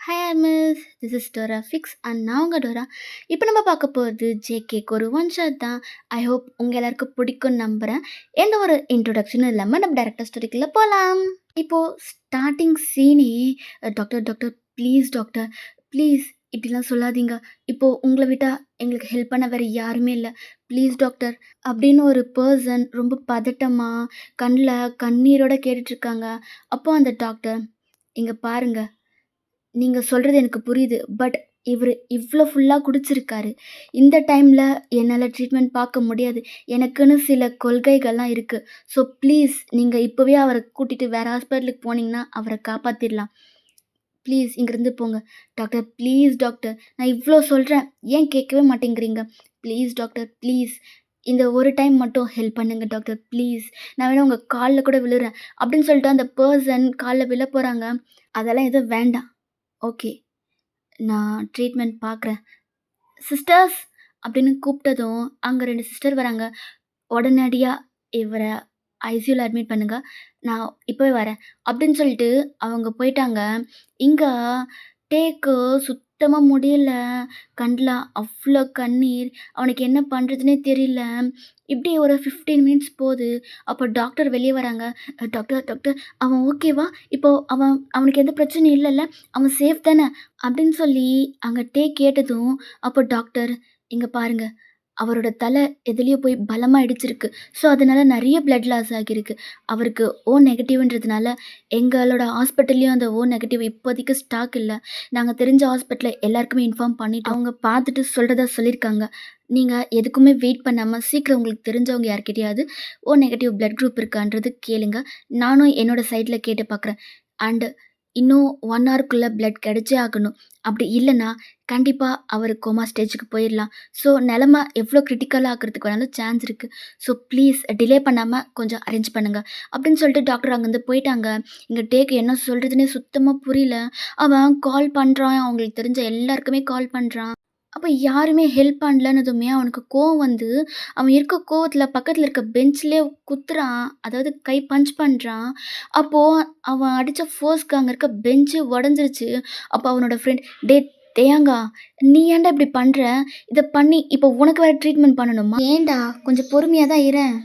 Hi miss, this is Dora fix and நான் உங்கள் Dora. இப்போ நம்ம பார்க்க போகிறது ஜேகேக்கு ஒரு ஒன் ஷாட் தான். ஐ ஹோப் உங்கள் எல்லாருக்கும் பிடிக்கும்னு நம்புகிறேன். எந்த ஒரு இன்ட்ரொடக்ஷனும் இல்லாமல் நம்ம டேரக்டர் ஸ்டோரிக்குள்ளே போகலாம். இப்போது ஸ்டார்டிங் சீனே doctor doctor please doctor please இப்படிலாம் சொல்லாதீங்க. இப்போது உங்களை விட்டால் எங்களுக்கு ஹெல்ப் பண்ண வேறு யாருமே இல்லை. ப்ளீஸ் டாக்டர் அப்படின்னு ஒரு பர்சன் ரொம்ப பதட்டமாக கண்ணில் கண்ணீரோட கேட்டுட்ருக்காங்க. அப்போது அந்த டாக்டர், இங்கே பாருங்க, நீங்க சொல்றது எனக்கு புரியுது. பட் இவரு இவ்ளோ ஃபுல்லா குடிச்சிருக்காரு. இந்த டைம்ல என்னால ட்ரீட்மெண்ட் பார்க்க முடியாது. எனக்குன்னு சில கொள்கைகள்லாம் இருக்கு. ஸோ ப்ளீஸ் நீங்க இப்பவே அவர கூட்டிட்டு வேற ஹாஸ்பிட்டலுக்கு போனீங்கன்னா, அவர காப்பாத்திரலாம். ப்ளீஸ் இங்கேருந்து போங்க. Doctor please doctor. நான் இவ்ளோ சொல்றேன். ஏன் கேட்கவே மாட்டேங்கிறீங்க? Please doctor please. இந்த ஒரு டைம் மட்டும் ஹெல்ப் பண்ணுங்க டாக்டர் ப்ளீஸ். நான் வேணா உங்க கால்ல கூட விழுறேன். அப்படின்னு சொல்லிட்டு அந்த பெர்சன் கால்ல விழப் போறாங்க. அதெல்லாம் எதுவும் வேண்டாம். ஓகே. நான் ட்ரீட்மெண்ட் பார்க்குறேன். சிஸ்டர்ஸ் அப்படின்னு கூப்பிட்டதும், அங்க 2 சிஸ்டர் வராங்க. உடனடியா இவர ஐசியூல அட்மிட் பண்ணுங்க. நான் இப்பவே வரேன். அப்படின்னு சொல்லிட்டு அவங்க போயிட்டாங்க. இங்க டேக்கு சுத்தமா முடியல. கண்ல அவ்ளோ கண்ணீர். அவனுக்கு என்ன பண்றதுன்னே தெரியல. இப்படி ஒரு 15 மினிட்ஸ் போது. அப்போ டாக்டர் வெளிய வராங்க. டாக்டர் டாக்டர் அவன் ஓகேவா? இப்போ அவனுக்கு எந்த பிரச்சனையும் இல்லல்ல? அவன் சேஃப் தானே?" அப்படின்னு சொல்லி அங்க டேக் கேட்டதும், அப்போ டாக்டர், "இங்க பாருங்க, அவரோட தலை எதுலயோ போய் பலமா இடிச்சிருக்கு. ஸோ, அதனால நெறைய பிளட் லாஸ் ஆகியிருக்கு. அவருக்கு ஓ நெகட்டிவ்ன்றதுனால எங்களோட ஹாஸ்பிட்டல்லயும் அந்த ஓ நெகட்டிவ் இப்போதைக்கு ஸ்டாக் இல்ல. நாங்க தெரிஞ்ச ஹாஸ்பிட்டல்ல எல்லாருக்குமே இன்ஃபார்ம் பண்ணிட்டோம். அவங்க பார்த்துட்டு சொல்றதா சொல்லியிருக்காங்க. நீங்க எதுக்குமே வெயிட் பண்ணாம சீக்கிரம் உங்களுக்கு தெரிஞ்சவங்க யார்கிட்டயாவது ஓ நெகட்டிவ் பிளட் குரூப் இருக்கான்றது கேளுங்க. நானும் என்னோட சைட்ல கேட்டு பார்க்குறேன். அண்ட் இன்னும் 1 ஹவர்க்குள்ள பிளட் கிடைச்சே ஆகணும். அப்படி இல்லன்னா, கண்டிப்பா அவரு கோமா ஸ்டேஜுக்கு போயிரலாம். ஸோ, நிலைமை எவ்வளோ கிரிட்டிக்கலா ஆகுறதுக்கு வேணாலும் சான்ஸ் இருக்கு. ஸோ, ப்ளீஸ் டிலே பண்ணாம கொஞ்சம் அரேஞ்ச் பண்ணுங்க." அப்படின்னு சொல்லிட்டு டாக்டர் அங்கேருந்து போயிட்டாங்க. இங்க டேக்கு என்ன சொல்றதுன்னே சுத்தமா புரியல. அவன் கால் பண்றான். அவங்களுக்கு தெரிஞ்ச எல்லாருக்குமே கால் பண்றான். அப்ப யாருமே ஹெல்ப் பண்ணலன்னதுமே அவனுக்கு கோவம் வந்து, அவன் இருக்க கோவத்துல பக்கத்துல இருக்க பெஞ்ச்லயே குத்துறான். அதாவது கை பஞ்ச் பண்றான். அப்போ அவன் அடிச்ச ஃபோர்ஸ்க்கு அங்க இருக்க பெஞ்சே உடைஞ்சிருச்சு. அப்போ அவனோட ஃப்ரெண்ட், "டேய் தேங்கா, நீ ஏன்டா இப்படி பண்ற? இத பண்ணி இப்போ உனக்கு வேற ட்ரீட்மெண்ட் பண்ணணுமா? ஏன்டா கொஞ்சம் பொறுமையா தான் இரேன்."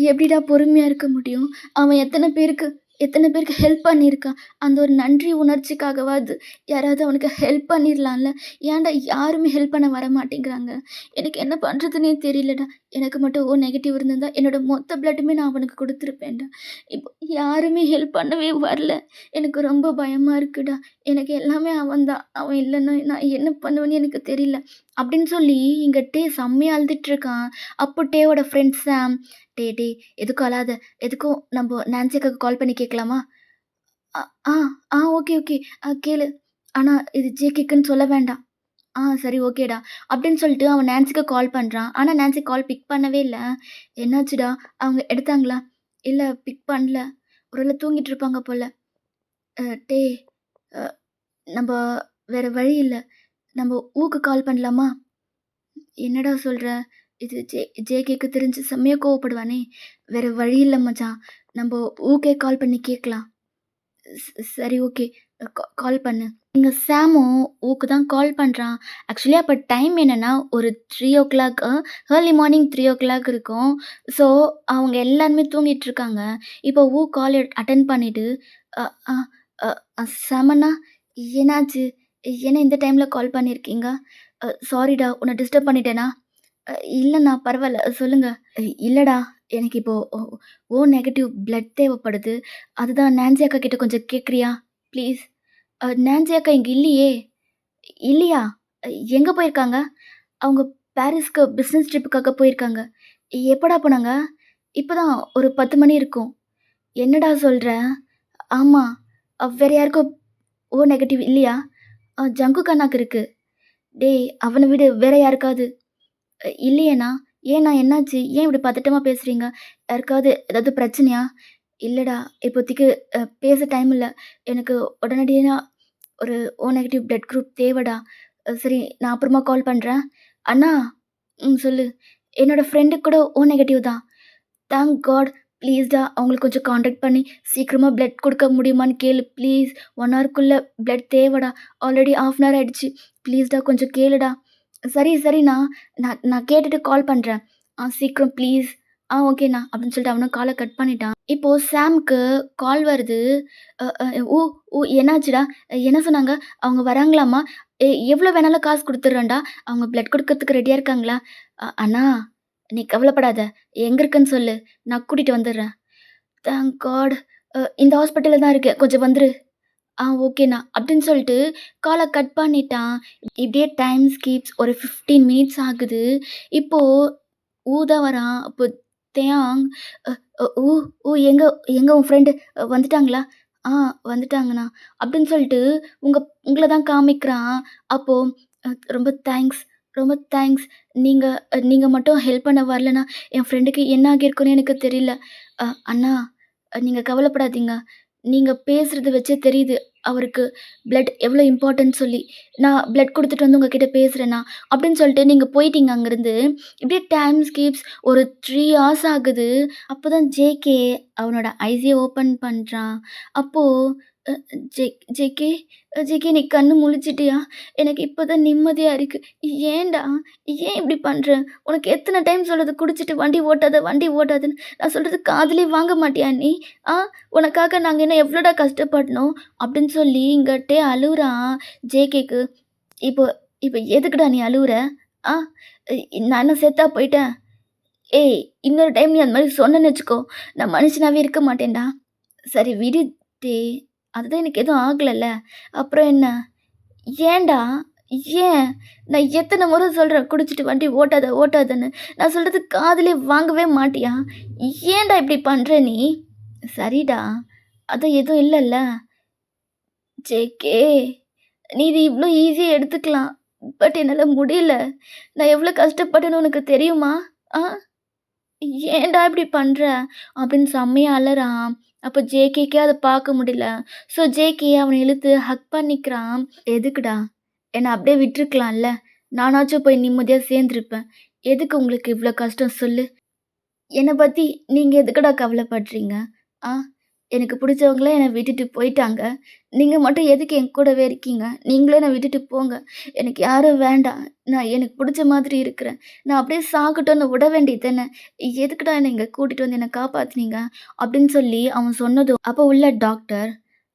எப்படிடா பொறுமையா இருக்க முடியும்? அவன் எத்தன பேருக்கு ஹெல்ப் பண்ணியிருக்கான். அந்த ஒரு நன்றி உணர்ச்சிக்காகவாது யாராவது அவனுக்கு ஹெல்ப் பண்ணிரலாம்ல. ஏன்டா யாருமே ஹெல்ப் பண்ண வரமாட்டேங்கிறாங்க? எனக்கு என்ன பண்ணுறதுன்னே தெரியலடா. எனக்கு மட்டும் ஓ நெகட்டிவ் இருந்திருந்தா என்னோட மொத்த பிளட்டுமே நான் அவனுக்கு குடுத்துருப்பேன்டா. இப்போ யாருமே ஹெல்ப் பண்ணவே வரல. எனக்கு ரொம்ப பயமா இருக்குடா. எனக்கு எல்லாமே அவன் தான். அவன் இல்லன்னா நான் என்ன பண்ணுவேன்னு எனக்கு தெரியல." அப்படின்னு சொல்லி இங்க டே செம்மையா அழுதுட்டுருக்கான். அப்போ டேவோட ஃப்ரெண்ட் சாம், "டேய் டேய் எதுக்கும் அழாத. எதுக்கும் நம்ப நான்சி அக்காக்கு கால் பண்ணி கேட்கலாமா?" "அ ஆ ஆ ஓகே ஓகே. கேளு. ஆனா இது ஜேகேக்குன்னு சொல்ல வேண்டாம்." சரி ஓகேடா." அப்படின்னு சொல்லிட்டு அவன் நான்சிக்கு கால் பண்றான். ஆனா நான்சி கால் பிக் பண்ணவே இல்ல. "என்னாச்சுடா? அவங்க எடுத்தாங்களா?" "இல்ல பிக் பண்ணல. ஒருவேள தூங்கிட்டு இருப்பாங்க போல." டேய் அ நம்ப வேற வழி இல்ல. நம்ப ஊக்கு கால் பண்ணலாமா?" "என்னடா சொல்ற? இது ஜேகேக்கு தெரிஞ்சு செம்மையா கோவப்படுவானே! வேற வழி இல்ல மச்சான். நம்ப ஊக்கே கால் பண்ணி கேட்கலாம்." சரி ஓகே. கால் பண்ணு." இங்க சாமும் ஊக்கு தான் கால் பண்றான். ஆக்சுவலி அப்ப டைம் என்னன்னா, ஒரு 3:00 ஏர்லி மார்னிங் 3:00 இருக்கும். ஸோ, அவங்க எல்லாருமே தூங்கிட்டுருக்காங்க. இப்போ கால் அட்டெண்ட் பண்ணிட்டு, "அ அ அ சாம் அண்ணா, என்னாச்சு? என்ன இந்த டைம்ல கால் பண்ணியிருக்கீங்க? சாரிடா உன்ன டிஸ்டர்ப் பண்ணிட்டேனா?" இல்லண்ணா பரவால்ல. சொல்லுங்க." இல்லடா, எனக்கு இப்போ ஓ நெகட்டிவ் பிளட் தேவைப்படுது. அதுதான் நான்சி அக்கா கிட்ட கொஞ்சம் கேட்குறியா? ப்ளீஸ்." நான்சி அக்கா இங்க இல்லையே." "இல்லையா? எங்க போயிருக்காங்க?" "அவங்க பாரிஸ்க்கு பிசினஸ் ட்ரிப்புக்காக போயிருக்காங்க." "எப்படா போனாங்க?" "இப்பதான் ஒரு 10 மணி இருக்கும்." "என்னடா சொல்ற?" "ஆமா." வேற யாருக்கும் ஓ நெகட்டிவ் இல்லையா?" ஜங்குக் அண்ணாக்கு இருக்கு." "டேய் அவன விடு. வேற யாருக்காவது?" இல்லையேண்ணா." "ஏண்ணா என்னாச்சு? ஏன் இப்படி பதட்டமா பேசுறீங்க? யாருக்காவது ஏதாவது பிரச்சனையா?" "இல்லடா, இப்போதைக்கு பேச டைம் இல்ல. எனக்கு உடனடியா ஒரு ஓ நெகட்டிவ் பிளட் குரூப் தேவைடா. சரி நான் அப்புறமா கால் பண்றேன்." "அண்ணா." "ம் சொல்லு." "என்னோட ஃப்ரெண்டுக்கு கூட ஓ நெகட்டிவ் தான். தேங்க் காட் ப்ளீஸ்டா அவங்களுக்கு கொஞ்சம் கான்டாக்ட் பண்ணி சீக்கிரமா பிளட் குடுக்க முடியுமான்னு கேளு ப்ளீஸ். 1 ஹவர்க்குள்ள பிளட் தேவடா. ஆல்ரெடி 1/2 அன் ஹவர் ஆயிடுச்சு. ப்ளீஸ்டா கொஞ்சம் கேளுடா. சரி, சரிண்ணா. நான் நான் கேட்டுட்டு கால் பண்றேன். சீக்கிரம் ப்ளீஸ். ஓகேண்ணா அப்படின்னு சொல்லிட்டு அவனும் கால கட் பண்ணிட்டான். இப்போ சாம்க்கு கால் வருது. அ அ "ஓ ஓ என்னாச்சுடா? என்ன சொன்னாங்க? அவங்க வராங்களாம்மா? எவ்வளோ வேணாலும் காசு குடுத்துடுறேன்டா. அவங்க பிளட் குடுக்கறதுக்கு ரெடியா இருக்காங்களா?" அண்ணா நீ கவலைப்படாத. எங்க இருக்குன்னு சொல்லு. நான் கூட்டிட்டு வந்துடுறேன்." Thank God. இந்த ஹாஸ்பிட்டல்ல தான் இருக்கேன். கொஞ்சம் வந்துரு. ஓகேண்ணா. அப்படின்னு சொல்லிட்டு கால கட் பண்ணிட்டான். இப்படியே டைம் ஸ்கீப்ஸ் ஒரு 15 மினிட்ஸ் ஆகுது. இப்போ தான் வரான். அப்போ தேயாங் அ அ "ஓ ஓ எங்க எங்க உன் ஃப்ரெண்டு வந்துட்டாங்களா?" "ஆ வந்துட்டாங்கண்ணா." அப்படின்னு சொல்லிட்டு உங்க உங்கள தான் காமிக்கிறான். அப்போ "ரொம்ப தேங்க்ஸ், ரொம்ப தேங்க்ஸ். நீங்க நீங்க மட்டும் ஹெல்ப் பண்ண வரலன்னா, என் ஃப்ரெண்டுக்கு என்ன ஆகியிருக்கும்னு எனக்கு தெரியல. அண்ணா நீங்க கவலைப்படாதீங்க. நீங்க பேசுறத வச்சே தெரியுது, அவருக்கு பிளட் எவ்வளோ இம்பார்ட்டன்ட் சொல்லி. நான் பிளட் குடுத்துட்டு வந்து உங்ககிட்ட பேசுறேண்ணா." அப்படின்னு சொல்லிட்டு நீங்க போயிட்டீங்க அங்கருந்து. இப்படியே டைம் ஸ்கீப்ஸ் ஒரு 3 ஹார்ஸ் ஆகுது. அப்பதான் ஜேகே அவனோட ஐஸிய ஓப்பன் பண்றான். அப்போ அ ஜே ஜேகே ஜேகே நீ கண்ணு முழிச்சிட்டியா? எனக்கு இப்பதான் நிம்மதியா இருக்கு. ஏன்டா? ஏன் இப்படி பண்ற? உனக்கு எத்தன டைம் சொல்றது குடிச்சிட்டு வண்டி ஓட்டாத, வண்டி ஓட்டாதன்னு. நான் சொல்றது காதுலயே வாங்க மாட்டியா நீ? ஆ உனக்காக நாங்க என்ன எவ்வளோடா கஷ்டப்படணும்? அப்படின்னு சொல்லி இங்கட்டே அழுவுறான் ஜேகேக்கு. இப்போ இப்போ எதுக்குடா நீ அழுவுற? ஆ நான் என்ன செத்தா போயிட்டேன்? ஏய்! இன்னொரு டைம் நீ அந்த மாரி சொன்னேன்னு வச்சுக்கோ, நான் மனுஷனாவே இருக்க மாட்டேன்டா. சரி விடு டேய். அதுதான் எனக்கு எதுவும் ஆகலல்ல. அப்புறம் என்ன? ஏன்டா? ஏன்? நான் எத்தன முறை சொல்றேன் குடிச்சிட்டு வண்டி ஓட்டாத, ஓட்டாதன்னு. நான் சொல்றது காதுலயே வாங்கவே மாட்டியா? ஏன்டா இப்படி பண்ற நீ? சரிடா. அதான் எதுவும் இல்லல்ல. ஜேகே நீ இது இவ்ளோ ஈஸியா எடுத்துக்கலாம். பட் என்னால முடியல. நான் எவ்ளோ கஷ்டப்பட்டேன்னு உனக்கு தெரியுமா? ஆ ஏன்டா இப்படி பண்ற? அப்படின்னு செம்மையா அழறான். அப்ப ஜேகேக்கே அத பார்க்க முடியல. ஸோ ஜேகே அவன இழுத்து ஹக் பண்ணிக்கிறான். எதுக்குடா? என்ன அப்படியே விட்டுருக்கலாம்ல. நானாச்சும் போய் நிம்மதியா சேர்ந்துருப்பேன். எதுக்கு உங்களுக்கு இவ்ளோ கஷ்டம் சொல்லு? என்ன பத்தி நீங்க எதுக்குடா கவலைப்படுறீங்க? ஆ எனக்கு புடிச்சவங்களே என்ன விட்டுட்டு போயிட்டாங்க. நீங்க மட்டும் எதுக்கு என் கூடவே இருக்கீங்க? நீங்களும் என்ன விட்டுட்டு போங்க. எனக்கு யாரும் வேண்டாம். நான் எனக்கு புடிச்ச மாதிரி இருக்கிறேன். நான் அப்படியே சாகட்டும்னு விட வேண்டியது தானே. எதுக்குடா என்ன இங்க கூட்டிட்டு வந்து என்ன காப்பாத்துனீங்க? அப்படின்னு சொல்லி அவன் சொன்னதும், அப்போ உள்ள டாக்டர்,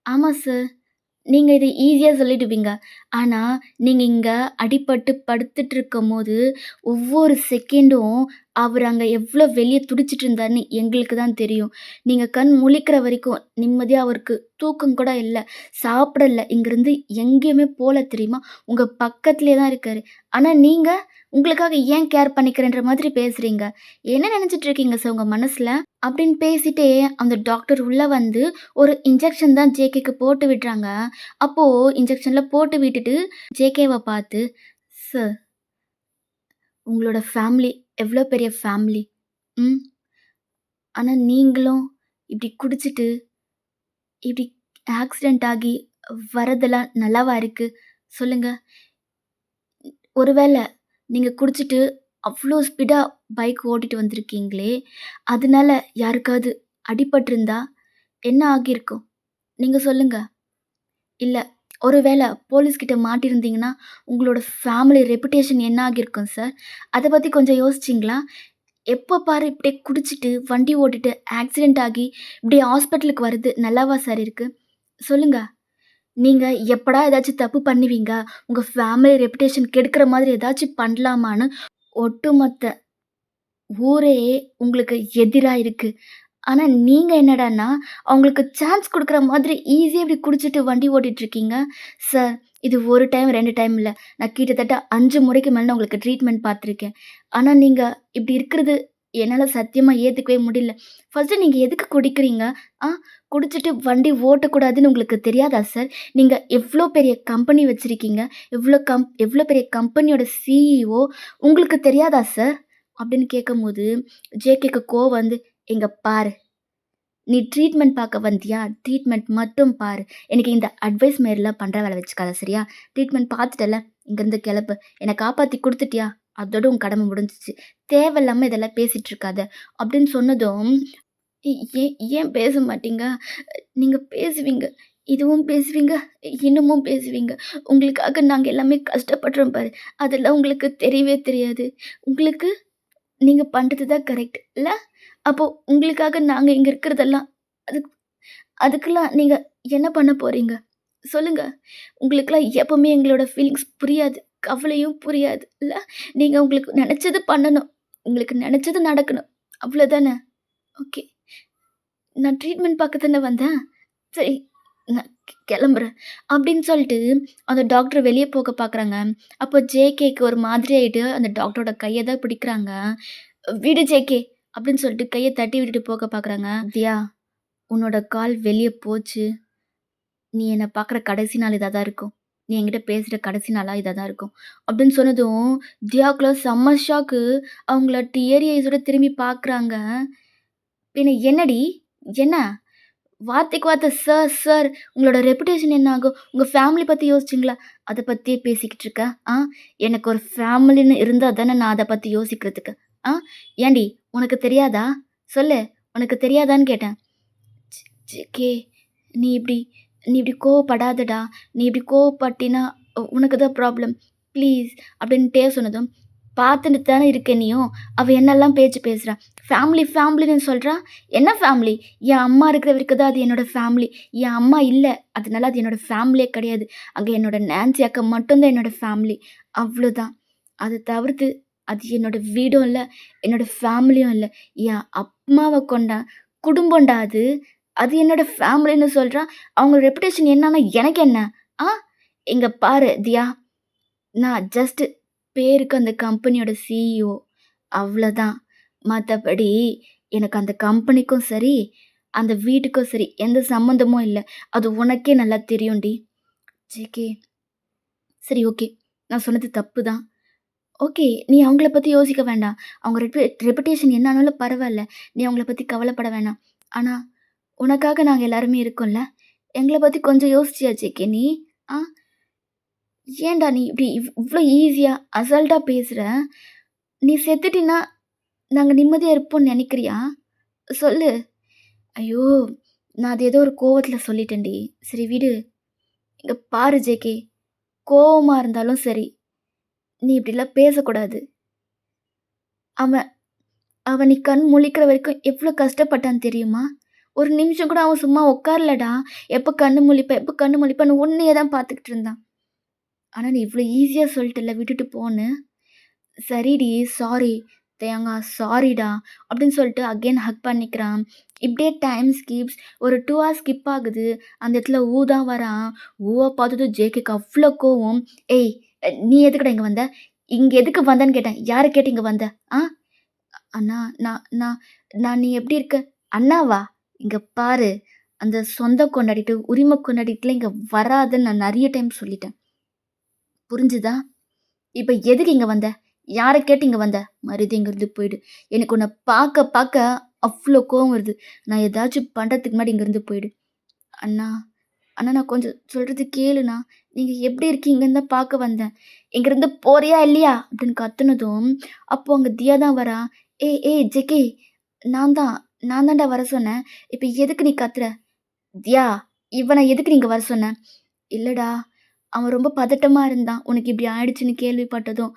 "ஆமா சார். நீங்க இத ஈஸியா சொல்லிடுவீங்க. ஆனா, நீங்க இங்க அடிபட்டு படுத்துட்டு இருக்கும்போது, ஒவ்வொரு செகண்டும் அவரு அங்க எவ்ளோ வெளிய துடிச்சிட்டு இருந்தாருன்னு எங்களுக்கு தான் தெரியும். நீங்க கண் முழிக்கிற வரைக்கும் நிம்மதியா அவருக்கு தூக்கம் கூட இல்ல. சாப்பிடல. இங்கருந்து எங்கேயுமே போல தெரியுமா? உங்க பக்கத்திலேயே தான் இருக்காரு. ஆனா நீங்க, உங்களுக்காக ஏன் கேர் பண்ணிக்கிறேன்ற மாதிரி பேசுறீங்க. என்ன நெனச்சிட்டு இருக்கீங்க சார் உங்க மனசுல?" அப்படின்னு பேசிட்டே அந்த டாக்டர் உள்ள வந்து ஒரு இன்ஜெக்ஷன் தான் ஜேகேக்கு போட்டு விடுறாங்க. அப்போ இன்ஜெக்ஷன்ல போட்டு விட்டுட்டு ஜேகேவ பார்த்து, "சார் உங்களோட ஃபேமிலி எவ்ளோ பெரிய ஃபேமிலி. ம். ஆனா நீங்களும் இப்படி குடிச்சிட்டு, இப்படி ஆக்சிடென்ட் ஆகி வரதெல்லாம் நல்லாவா இருக்கு? சொல்லுங்க. ஒருவேள நீங்க குடிச்சிட்டு அவ்ளோ ஸ்பீடா பைக் ஓட்டிட்டு வந்திருக்கீங்களே, அதனால யாருக்காவது அடிபட்டிருந்தா என்ன ஆகியிருக்கும்? நீங்க சொல்லுங்க." இல்ல. ஒருவேள போலீஸ் கிட்ட மாட்டியிருந்தீங்கன்னா, உங்களோட ஃபேமிலி ரெப்புடேஷன் என்ன ஆகியிருக்கும் சார்? அத பத்தி கொஞ்சம் யோசிச்சீங்களா? எப்ப பாரு இப்படியே குடிச்சிட்டு, வண்டி ஓட்டிட்டு ஆக்சிடென்ட் ஆகி, இப்படி ஹாஸ்பிட்டலுக்கு வர்றது நல்லாவா சார் இருக்கு? சொல்லுங்க. நீங்க எப்படா ஏதாச்சும் தப்பு பண்ணுவீங்க? உங்க ஃபேமிலி ரெப்புடேஷன் கெடுக்கிற மாதிரி ஏதாச்சும் பண்ணலாமான்னு, ஒட்டுமொத்த ஊரே உங்களுக்கு எதிரா இருக்கு. ஆனா, நீங்க என்னடான்னா, அவங்களுக்கு சான்ஸ் குடுக்குற மாதிரி ஈஸியா இப்படி குடிச்சிட்டு வண்டி ஓட்டிட்டுருக்கீங்க. சார், இது 1 டைம், 2 டைம் இல்ல. நான் கிட்டத்தட்ட 5 முறைக்கு மேல நான் உங்களுக்கு ட்ரீட்மெண்ட் பார்த்துருக்கேன். ஆனா, நீங்க இப்படி இருக்கிறது என்னால சத்தியமா ஏத்துக்கவே முடியல. ஃபர்ஸ்ட்டு நீங்க எதுக்கு குடிக்கிறீங்க? ஆ குடிச்சிட்டு வண்டி ஓட்டக்கூடாதுன்னு உங்களுக்கு தெரியாதா சார்? நீங்க எவ்ளோ பெரிய கம்பெனி வச்சிருக்கீங்க. எவ்ளோ பெரிய கம்பெனியோட சிஇஓ உங்களுக்கு தெரியாதா சார்? அப்படின்னு கேட்கும்போது, ஜேகேக்கு கோவம் வந்து, "இங்க பாரு. நீ ட்ரீட்மெண்ட் பார்க்க வந்தியா? ட்ரீட்மெண்ட் மட்டும் பாரு. எனக்கு இந்த அட்வைஸ் மாரிலாம் பண்ற வேல வச்சுக்காத சரியா? ட்ரீட்மெண்ட் பார்த்துட்டல்ல, இங்கேருந்து கெளம்பு. என்ன காப்பாத்தி குடுத்துட்டியா? அதோட உன் கடமை முடிஞ்சுச்சு. தேவையில்லாம இதெல்லாம் பேசிட்டு இருக்காத." அப்படின்னு சொன்னதும், ஏன் ஏன் பேச மாட்டீங்க? நீங்க பேசுவீங்க. இதுவும் பேசுவீங்க, இன்னமும் பேசுவீங்க. உங்களுக்காக நாங்க எல்லாமே கஷ்டப்படுறோம் பாரு. அதெல்லாம் உங்களுக்கு தெரியவே தெரியாது. உங்களுக்கு நீங்க பண்றது தான் கரெக்ட் இல்ல? அப்போ உங்களுக்காக நாங்க இங்க இருக்கிறதெல்லாம் அதுக் அதுக்கெல்லாம் நீங்க என்ன பண்ண போறீங்க? சொல்லுங்க. உங்களுக்கெல்லாம் எப்பவுமே எங்களோட ஃபீலிங்ஸ் புரியாது. கவலையும் புரியாது இல்ல? நீங்க உங்களுக்கு நெனச்சது பண்ணணும். உங்களுக்கு நெனச்சது நடக்கணும். அவ்வளோதானே? ஓகே. நான் ட்ரீட்மெண்ட் பார்க்க தானே வந்தேன். சரி, நான் கெளம்புறேன். அப்படின்னு சொல்லிட்டு அந்த டாக்டர் வெளிய போக பார்க்குறாங்க. அப்போ ஜேகேக்கு ஒரு மாதிரி ஆயிட்டு அந்த டாக்டரோட கைய தான் பிடிக்கிறாங்க. "விடு ஜேகே" அப்படின்னு சொல்லிட்டு கைய தட்டி விட்டுட்டு போக பார்க்குறாங்க. "தியா, உன்னோட கால் வெளிய போச்சு. நீ என்ன பார்க்குற கடைசி நாள் இதா தான் இருக்கும். நீ என்கிட்ட பேசுற கடைசி நாளா இதா தான் இருக்கும்." அப்படின்னு சொன்னதும் தியாக்குள்ள செம்ம ஷாக்கு. அவங்கள டியரி ஐஸோட திரும்பி பார்க்குறாங்க. பின்ன "என்னடி? என்ன?" வார்த்தைக்கு வார்த்தை "சார், சார் உங்களோட ரெப்புடேஷன் என்ன ஆகும்? உங்க ஃபேமிலி பத்தி யோசிச்சீங்களா? அத பத்தியே பேசிக்கிட்டு இருக்க. ஆ எனக்கு ஒரு ஃபேமிலின்னு இருந்தா தானே நான் அத பத்தி யோசிக்கிறதுக்கு. ஆ ஏன்டி உனக்கு தெரியாதா? சொல்லு. உனக்கு தெரியாதான்னு கேட்டேன். ஜேகே நீ இப்படி நீ இப்படி கோவப்படாதடா. நீ இப்படி கோவப்பட்டீன்னா உனக்கு தான் ப்ராப்ளம். ப்ளீஸ் அப்படின்ட்டே சொன்னதும், பார்த்துட்டு தானே இருக்க நீயும். அவ என்னெல்லாம் பேச்சு பேசுறா. ஃபேமிலி ஃபேமிலின்னு சொல்றா. என்ன ஃபேமிலி? என் அம்மா இருக்கிற வரைக்கும் தான் அது என்னோட ஃபேமிலி. என் அம்மா இல்ல. அதனால அது என்னோட ஃபேமிலியே கிடையாது. அங்க என்னோட நான்சி அக்கா மட்டும் தான் என்னோட ஃபேமிலி. அவ்வளோதான். அத தவிர்த்து அது என்னோட வீடும் இல்ல, என்னோட ஃபேமிலியும் இல்ல. என் அம்மாவ கொண்ட குடும்பம்டா அது. அது என்னோட ஃபேமிலின்னு சொல்றா. அவங்க ரெப்புடேஷன் என்னன்னா எனக்கு என்ன? ஆ இங்க பாரு தியா, நான் ஜஸ்ட் பேருக்கு அந்த கம்பெனியோட சிஇஓ அவ்வளதான். மத்தபடி எனக்கு அந்த கம்பெனிக்கும் சரி, அந்த வீட்டுக்கும் சரி எந்த சம்மந்தமும் இல்ல. அது உனக்கே நல்லா தெரியும்டி. ஜேகே சரி ஓகே. நான் சொன்னது தப்பு தான். ஓகே. நீ அவங்கள பத்தி யோசிக்க வேண்டாம். அவங்க ரெப்புடேஷன் என்ன ஆனாலும் பரவால்ல. நீ அவங்கள பத்தி கவலைப்பட வேணாம். ஆனா, உனக்காக நாங்க எல்லாருமே இருக்கோம்ல. எங்கள பத்தி கொஞ்சம் யோசிச்சியா ஜேகே நீ? ஆ ஏன்டா நீ இப்படி இவ்ளோ ஈஸியா அசால்ட்டா பேசுற? நீ செத்துட்டீன்னா, நாங்க நிம்மதியா இருப்போம்னு நெனைக்கிறியா? சொல்லு. ஐயோ! நான் அது ஏதோ ஒரு கோவத்துல சொல்லிட்டேன்டி. சரி விடு. இங்க பாரு ஜேகே, கோவமா இருந்தாலும் சரி, நீ இப்படிலாம் பேசக்கூடாது. அவன் அவன் நீ கண் முழிக்கிற வரைக்கும் எவ்ளோ கஷ்டப்பட்டான் தெரியுமா? ஒரு நிமிஷம் கூட அவன் சும்மா உட்காரலடா. எப்ப கண்ணு முழிப்ப, எப்ப கண்ணு முழிப்பன்னு உன்னையே தான் பார்த்துக்கிட்டு இருந்தான். ஆனா நீ இவ்ளோ ஈஸியா சொல்ட்டல்ல விட்டுட்டு போன்னு. சரிடி, சாரி. தேங்கா சாரிடா அப்படின்னு சொல்லிட்டு அகைன் ஹக் பண்ணிக்கிறான். இப்படியே டைம் ஸ்கிப்ஸ் ஒரு 2 ஹார்ஸ் ஸ்கிப் ஆகுது. அந்த இடத்துல தான் வரான். பார்த்ததும் ஜேகேக்கு அவ்ளோ கோவம். "ஏய் நீ எதுக்குடா இங்க வந்த? இங்க எதுக்கு வந்தன்னு கேட்டேன். யார கேட்டு இங்க வந்த? ஆ? அண்ணா நான் நான் நான் நீ எப்படி இருக்க? அண்ணாவா? இங்க பாரு. அந்த சொந்த கொண்டாடிட்டு, உரிமை கொண்டாடிட்டுலாம் இங்க வராதன்னு நான் நெறைய டைம் சொல்லிட்டேன். புரிஞ்சுதா? இப்ப எதுக்கு இங்க வந்த? யார கேட்டு இங்க வந்த? மரியாதையா இங்கருந்து போயிடு. எனக்கு உன்ன பாக்க பாக்க அவ்ளோ கோவம் வருது. நான் ஏதாச்சும் பண்றதுக்கு முன்னாடி இங்கருந்து போயிடு. அண்ணா, அண்ணா நான் கொஞ்சம் சொல்றது கேளுண்ணா. நீங்க எப்படி இருக்கீங்கன்னு தான் பாக்க வந்தேன். இங்கருந்து போறியா இல்லையா? அப்படின்னு கத்துனதும், அப்போ அங்க தியா தான் வரா. ஏய் ஏய் ஜெகி நான் தான். நான் தான்டா வர சொன்னேன். இப்ப எதுக்கு நீ கத்துற? தியா இவன எதுக்கு நீ இங்க வர சொன்ன? இல்லடா, அவன் ரொம்ப பதட்டமா இருந்தான். உனக்கு இப்படி ஆயிடுச்சுன்னு கேள்விப்பட்டதும்.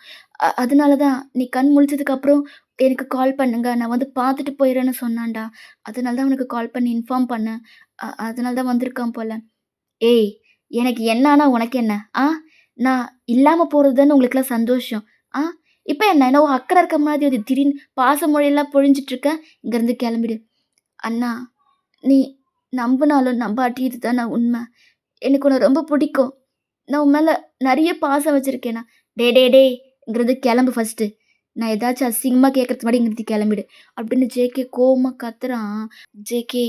அதனால தான் நீ கண் முழிச்சதுக்கு அப்புறம் எனக்கு கால் பண்ணுங்க. நான் வந்து பார்த்துட்டு போயிர்றேன்னு சொன்னான்டா. அதனால தான் அவனுக்கு கால் பண்ணி இன்ஃபார்ம் பண்ணேன். அதனால தான் வந்திருக்கான் போல. ஏய்! எனக்கு என்ன ஆனா உனக்கு என்ன? ஆ? நான் இல்லாம போறது தானே உங்களுக்கெல்லாம் சந்தோஷம். ஆ? இப்ப என்ன என்னவோ அக்கறை இருக்க மாதிரி ஒரு திடீர்னு பாச மொழியெல்லாம் பொழிஞ்சிட்டு இருக்க. இங்கருந்து கெளம்பிடு. அண்ணா, நீ நம்புனாலும் நம்பாட்டி இதுதாண்ணா உண்ம. எனக்கு உன்ன ரொம்ப புடிக்கும். நான் உன் மேல நெறைய பாசம் வச்சிருக்கேண்ணா. டேய் டேய் டேய்! இங்கருந்து கெளம்பு ஃபர்ஸ்ட்டு. நான் ஏதாச்சும் அசிங்கமா கேட்கறதுக்கு முன்னாடி இங்கருந்து கெளம்பிடு. அப்படின்னு ஜேகே கோவமா கத்துறான். ஜேகே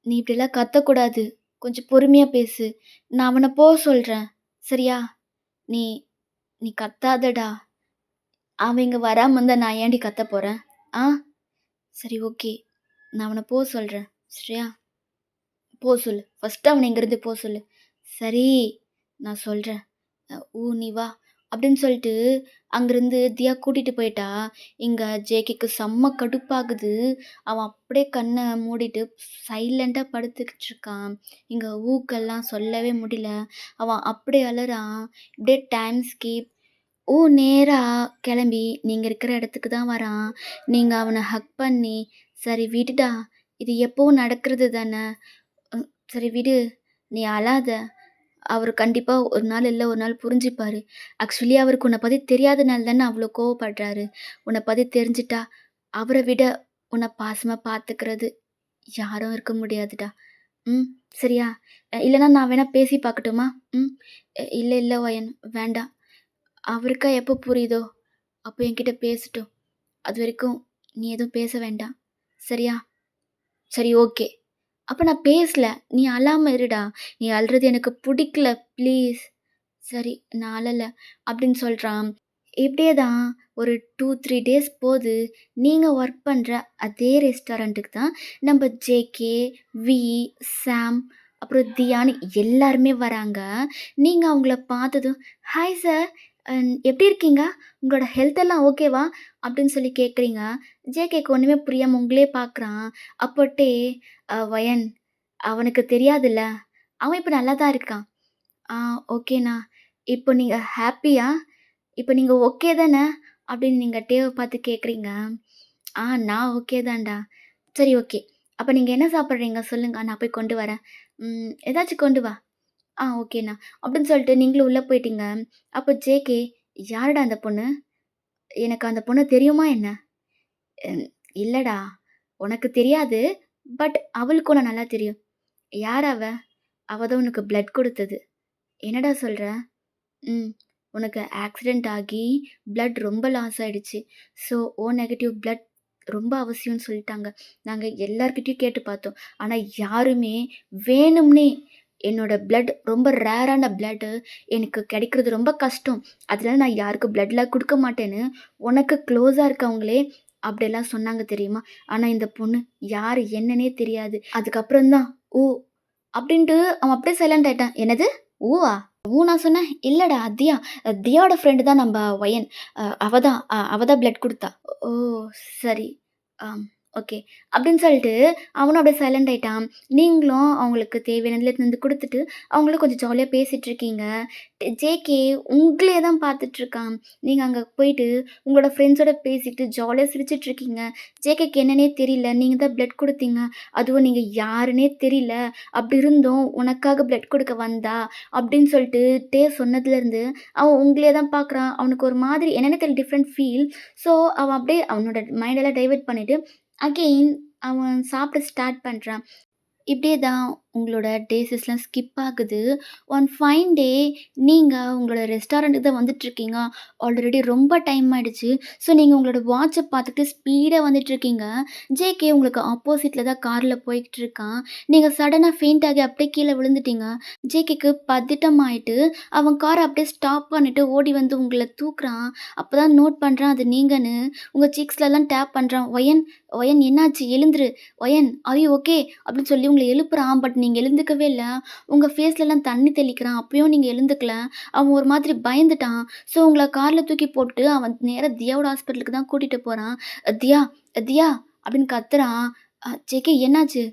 நீ இப்படிலாம் கத்தக்கூடாது. கொஞ்சம் பொறுமையா பேசு. நான் அவன சொல்றேன். சரியா? நீ நீ கத்தாதடா. அவன் இங்க வராம இருந்தா நான் ஏன்டி கத்தப் போறேன்? ஆ? சரி ஓகே. நான் அவன சொல்றேன். சரியா? சொல்லு. ஃபர்ஸ்ட்டு அவன இங்கருந்து சொல்லு. சரி, நான் சொல்றேன். நீ வா. அப்படின்னு சொல்லிட்டு அங்கேருந்து தியா கூட்டிட்டு போயிட்டா. இங்க ஜேகேக்கு செம்ம கடுப்பாகுது. அவன் அப்படியே கண்ண மூடிட்டு சைலன்ட்டா படுத்துக்கிட்டு இருக்கான். இங்க ஊக்கெல்லாம் சொல்லவே முடியல. அவன் அப்படியே அழறான். இப்படியே டைம் ஸ்கிப். நேரா கெளம்பி நீங்க இருக்கிற இடத்துக்கு தான் வரான். நீங்க அவன ஹக் பண்ணி, "சரி விடுடா, இது எப்பவும் நடக்கிறது தான. சரி விடு, நீ அழாத. அவரு கண்டிப்பா ஒரு நாள் இல்ல ஒரு நாள் புரிஞ்சுப்பாரு. ஆக்சுவலி அவருக்கு உன்ன பத்தி தெரியாதனால தானே அவ்ளோ கோவப்படுறாரு. உன்ன பத்தி தெரிஞ்சுட்டா, அவர விட உன்ன பாசமா பாத்துக்கிறது யாரும் இருக்க முடியாதுடா. ம். சரியா? இல்லன்னா நான் வேணா பேசி பாக்கட்டுமா? ம். இல்ல, இல்ல ஒயன் வேண்டாம். அவருக்கா எப்போ புரியுதோ, அப்போ என்கிட்ட பேசட்டும். அதுவரைக்கும் நீ எதுவும் பேச வேண்டாம். சரியா? சரி ஓகே. அப்ப நான் பேசல. நீ அழாம இருடா. நீ அழுறது எனக்கு புடிக்கல ப்ளீஸ். சரி நான் அழல அப்படின்னு சொல்றான். இப்படியே தான் ஒரு 2, 3 டேஸ் போது. நீங்க ஒர்க் பண்ற அதே ரெஸ்டாரண்ட்டுக்கு தான் நம்ம ஜேகே, வி, சாம், அப்புறம் தியான்னு எல்லாருமே வராங்க. நீங்க அவங்கள பார்த்ததும், "ஹாய் சார், எப்படி இருக்கீங்க? உங்களோட ஹெல்த் எல்லாம் ஓகேவா?" அப்படின்னு சொல்லி கேட்குறீங்க. ஜேகேக்கு ஒண்ணுமே புரியாம உங்களே பார்க்குறான். அப்போட்டே "வயன், அவனுக்கு தெரியாதுல்ல. அவன் இப்ப நல்லா தான் இருக்கான்." "ஆ ஓகேண்ணா. இப்போ நீங்க ஹேப்பியா? இப்ப நீங்க ஓகே தான?" அப்படின்னு நீங்க டேவ பார்த்து கேட்குறீங்க. நான் ஓகே தான்டா." "சரி ஓகே. அப்ப நீங்க என்ன சாப்பிடுறீங்க சொல்லுங்க. நான் போய் கொண்டு வரேன்." ஏதாச்சும் கொண்டு வா." ஓகேண்ணா." அப்படின்னு சொல்லிட்டு நீங்களும் உள்ள போயிட்டீங்க. அப்போ ஜேகே, "யாருடா அந்த பொண்ணு? எனக்கு அந்த பொண்ண தெரியுமா என்ன?" "ம் இல்லடா. உனக்கு தெரியாது. பட் அவளுக்கு உன்ன நல்லா தெரியும்." "யார் அவ?" "அவ தான் உனக்கு பிளட் குடுத்தது." "என்னடா சொல்ற?" ம். "உனக்கு ஆக்சிடென்ட் ஆகி பிளட் ரொம்ப லாஸ் ஆயிடுச்சு. ஸோ, ஓ நெகட்டிவ் பிளட் ரொம்ப அவசியம்னு சொல்லிட்டாங்க. நாங்க எல்லார்கிட்டயும் கேட்டு பார்த்தோம். ஆனா யாருமே வேணும்னே என்னோட பிளட் ரொம்ப ரேரான பிளட்டு எனக்கு கிடைக்கிறது ரொம்ப கஷ்டம். அதனால நான் யாருக்கும் பிளட்லாம் குடுக்க மாட்டேன்னு உனக்கு க்ளோஸா இருக்கவங்களே அப்படியெல்லாம் சொன்னாங்க தெரியுமா? ஆனா இந்த பொண்ணு யாரு என்னன்னே தெரியாது." அதுக்கப்புறம் தான், "ஓ!" அப்படின்ட்டு அவன் அப்படியே சைலண்ட் ஆயிட்டான். "என்னது? ஓவா?" நான் சொன்னேன், "இல்லடா தியா. தியாவோட ஃப்ரெண்டு தான் நம்ப ஒயன். அவ தான் பிளட் குடுத்தா." "ஓ! சரி. ஆம். ஓகே." அப்படின்னு சொல்லிட்டு அவனும் அப்படியே சைலண்ட் ஆயிட்டான். நீங்களும் அவங்களுக்கு தேவையானதுல எடுத்துட்டு வந்து குடுத்துட்டு, அவங்களும் கொஞ்சம் ஜாலியா பேசிட்டு இருக்கீங்க. ஜேகே உங்களயே தான் பார்த்துட்டுருக்கான். நீங்க அங்க போயிட்டு உங்களோட ஃப்ரெண்ட்ஸோட பேசிட்டு ஜாலியா சிரிச்சுட்டு இருக்கீங்க. ஜேகேக்கு என்னன்னே தெரியல. நீங்க தான் பிளட் குடுத்தீங்க. அதுவும் நீங்க யாருன்னே தெரியல. அப்படி இருந்தும் உனக்காக பிளட் குடுக்க வந்தா, அப்படின்னு சொல்லிட்டு சொன்னதுலேருந்து அவன் உங்களயே தான் பார்க்குறான். அவனுக்கு ஒரு மாதிரி என்னன்னே தெரியல டிஃப்ரெண்ட் ஃபீல். ஸோ, அவன் அப்படியே அவனோட மைண்டெல்லாம் டைவர்ட் பண்ணிட்டு, அகெயின் அவன் சாப்பிட ஸ்டார்ட் பண்றான். இப்படியே தான் உங்களோட டேஸஸ்லாம் ஸ்கிப் ஆகுது. ஒன் ஃபைன் டே நீங்க உங்களோட ரெஸ்டாரண்ட்டுக்கு தான் வந்துட்டுருக்கீங்க. ஆல்ரெடி ரொம்ப டைம் ஆயிடுச்சு. ஸோ, நீங்க உங்களோட வாட்ச பார்த்துட்டு ஸ்பீடா வந்துட்டுருக்கீங்க. ஜேகே உங்களுக்கு ஆப்போசிட்ல தான் கார்ல போய்க்கிட்டுருக்கான். நீங்க சடனா ஃபெயிண்ட் ஆகி அப்படியே கீழ விழுந்துட்டீங்க. ஜேகேக்கு பதட்டமாயிட்டு அவன் கார அப்படியே ஸ்டாப் பண்ணிட்டு ஓடி வந்து உங்கள தூக்குறான். அப்பதான் நோட் பண்றான் அது நீங்கன்னு. உங்க சீக்ஸ்லலாம் டேப் பண்றான். "ஒயன், ஒயன் என்னாச்சு? எழுந்துரு. Wine are you okay?" அப்படின்னு சொல்லி உங்கள எழுப்புறான். பட் நீங்க எழுந்துக்கவே இல்ல. உங்க ஃபேஸ்லலாம் தண்ணி தெளிக்கிறான். அப்பயும் நீங்க எழுந்துக்கல. அவன் ஒரு மாதிரி பயந்துட்டான். ஸோ உங்கள கார்ல தூக்கி போட்டு அவன் நேரா தியாவோட ஹாஸ்பிட்டலுக்கு தான் கூட்டிட்டு போறான். "தியா, தியா" அப்படின்னு கத்துறான். "ஜேகே என்னாச்சு?"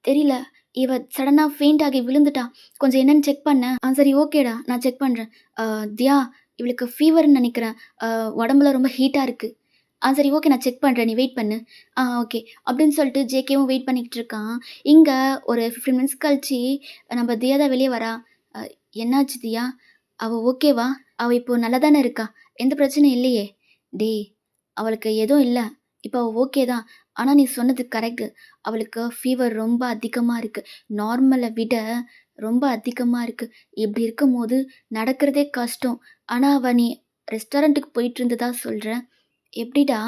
தெரியல. இவ சடனா ஃபெயிண்ட் ஆகி விழுந்துட்டா. கொஞ்சம் என்னன்னு செக் பண்ண." சரி ஓகேடா. நான் செக் பண்றேன்." "அ தியா, இவளுக்கு ஃபீவர்ன்னு நெனைக்கிறேன். உடம்புல ரொம்ப ஹீட்டா இருக்கு." சரி ஓகே நான் செக் பண்றேன். நீ வெயிட் பண்ணு." ஓகே." அப்படின்னு சொல்லிட்டு ஜேகேவும் வெயிட் பண்ணிக்கிட்டு இருக்கான். இங்க ஒரு 15 மினிட்ஸ் கழிச்சு நம்ம தியா தான் வெளிய வரா. "அ என்னாச்சு தியா? அவ ஓகேவா? அவ இப்போ நல்லா தானே இருக்கா? எந்த பிரச்சனையும் இல்லையே?" "டேய்! அவளுக்கு எதுவும் இல்ல. இப்ப அவ ஓகே தான். ஆனா நீ சொன்னது கரெக்ட்டு. அவளுக்கு ஃபீவர் ரொம்ப அதிகமா இருக்கு. நார்மல விட ரொம்ப அதிகமா இருக்கு. இப்படி இருக்கும்போது நடக்கிறதே கஷ்டம். ஆனா அவ நீ ரெஸ்டாரண்ட்டுக்கு போயிட்டு இருந்ததா சொல்ற. எப்படிடா?"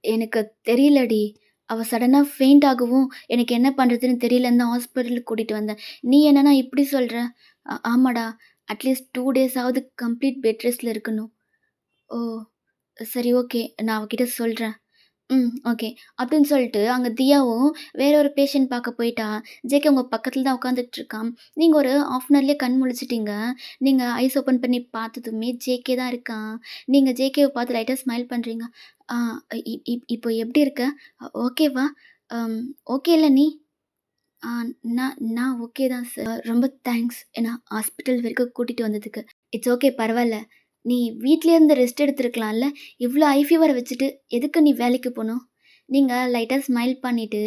"எனக்கு தெரியலடி. அவ சடனா ஃபெயிண்ட் ஆகவும், எனக்கு என்ன பண்றதுன்னு தெரியலன்னு தான் ஹாஸ்பிட்டலுக்கு கூட்டிட்டு வந்தேன். நீ என்னன்னா இப்படி சொல்ற?" ஆமாடா. அட்லீஸ்ட் 2 டேஸாவது கம்ப்ளீட் பெட் ரெஸ்ட்ல இருக்கணும்." "ஓ! சரி ஓகே. நான் அவகிட்ட சொல்றேன்." ஓகே. அப்படின்னு சொல்லிட்டு அங்க தியாவும் வேற ஒரு பேஷண்ட் பார்க்க போயிட்டா. ஜேகே உங்க பக்கத்துல தான் உட்காந்துட்டு இருக்கான். நீங்க ஒரு 1/2 அன் ஹவர்லயே கண் முழிச்சுட்டீங்க. நீங்க ஐஸ் ஓப்பன் பண்ணி பார்த்ததுமே ஜேகே தான் இருக்கான். நீங்க ஜேகேவ பார்த்து லைட்டா ஸ்மைல் பண்றீங்க. ஆ இப்போ எப்படி இருக்க? ஓகேவா? அம் ஓகேல்ல நீ? ஆ நான் நான் ஓகே தான் சார். ரொம்ப தேங்க்ஸ் என்ன ஹாஸ்பிட்டல் வரைக்கும் கூட்டிட்டு வந்ததுக்கு. இட்ஸ் ஓகே பரவால்ல. நீ வீட்லயே இருந்து ரெஸ்ட் எடுத்துருக்கலாம்ல. இவ்ளோ ஹை ஃபீவர வச்சுட்டு எதுக்கு நீ வேலைக்கு போணும்? நீங்க லைட்டா ஸ்மைல் பண்ணிட்டு,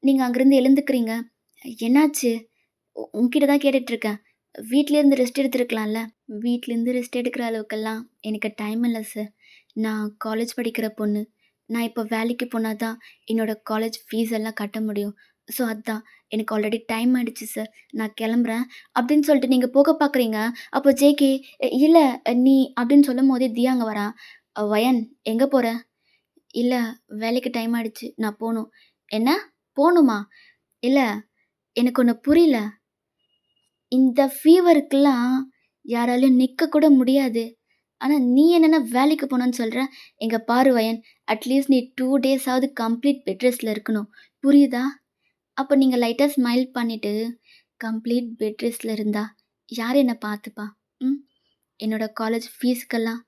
நீங்க அங்கருந்து எழுந்துக்கிறீங்க. என்னாச்சு? உன்கிட்ட தான் கேட்டுட்டுருக்கேன். வீட்லயே இருந்து ரெஸ்ட் எடுத்துருக்கலாம்ல. வீட்லேருந்து ரெஸ்ட் எடுக்கிற அளவுக்கெல்லாம் எனக்கு டைம் இல்ல சார். நான் காலேஜ் படிக்கிற பொண்ணு. நான் இப்போ வேலைக்கு போனா தான் என்னோட காலேஜ் ஃபீஸ் எல்லாம் கட்ட முடியும். ஸோ அதான். எனக்கு ஆல்ரெடி டைம் ஆயிடுச்சு சார். நான் கிளம்புறேன். அப்படின்னு சொல்லிட்டு நீங்க போக பார்க்குறீங்க. அப்போ ஜேகே இல்ல நீ அப்படின்னு சொல்லும்போதே தியா அங்க வரா. வயன் எங்க போற? இல்ல வேலைக்கு டைம் ஆயிடுச்சு. நான் போணும். என்ன? போணுமா? இல்ல எனக்கு ஒண்ணு புரியல. இந்த ஃபீவருக்குலாம் யாராலயும் நிக்க கூட முடியாது. ஆனா, நீ என்னன்னா வேலைக்கு போணும்னு சொல்ற? இங்க பாரு வயன், அட்லீஸ்ட் நீ 2 டேஸாவது கம்ப்ளீட் பெட் ரெஸ்ட்ல இருக்கணும். புரியுதா? அப்ப நீங்க லைட்டா ஸ்மைல் பண்ணிட்டு, கம்ப்ளீட் பெட் ரெஸ்ட்ல இருந்தா, யார் என்ன பார்த்துப்பா? ம். என்னோட காலேஜ் ஃபீஸ்க்கெல்லாம்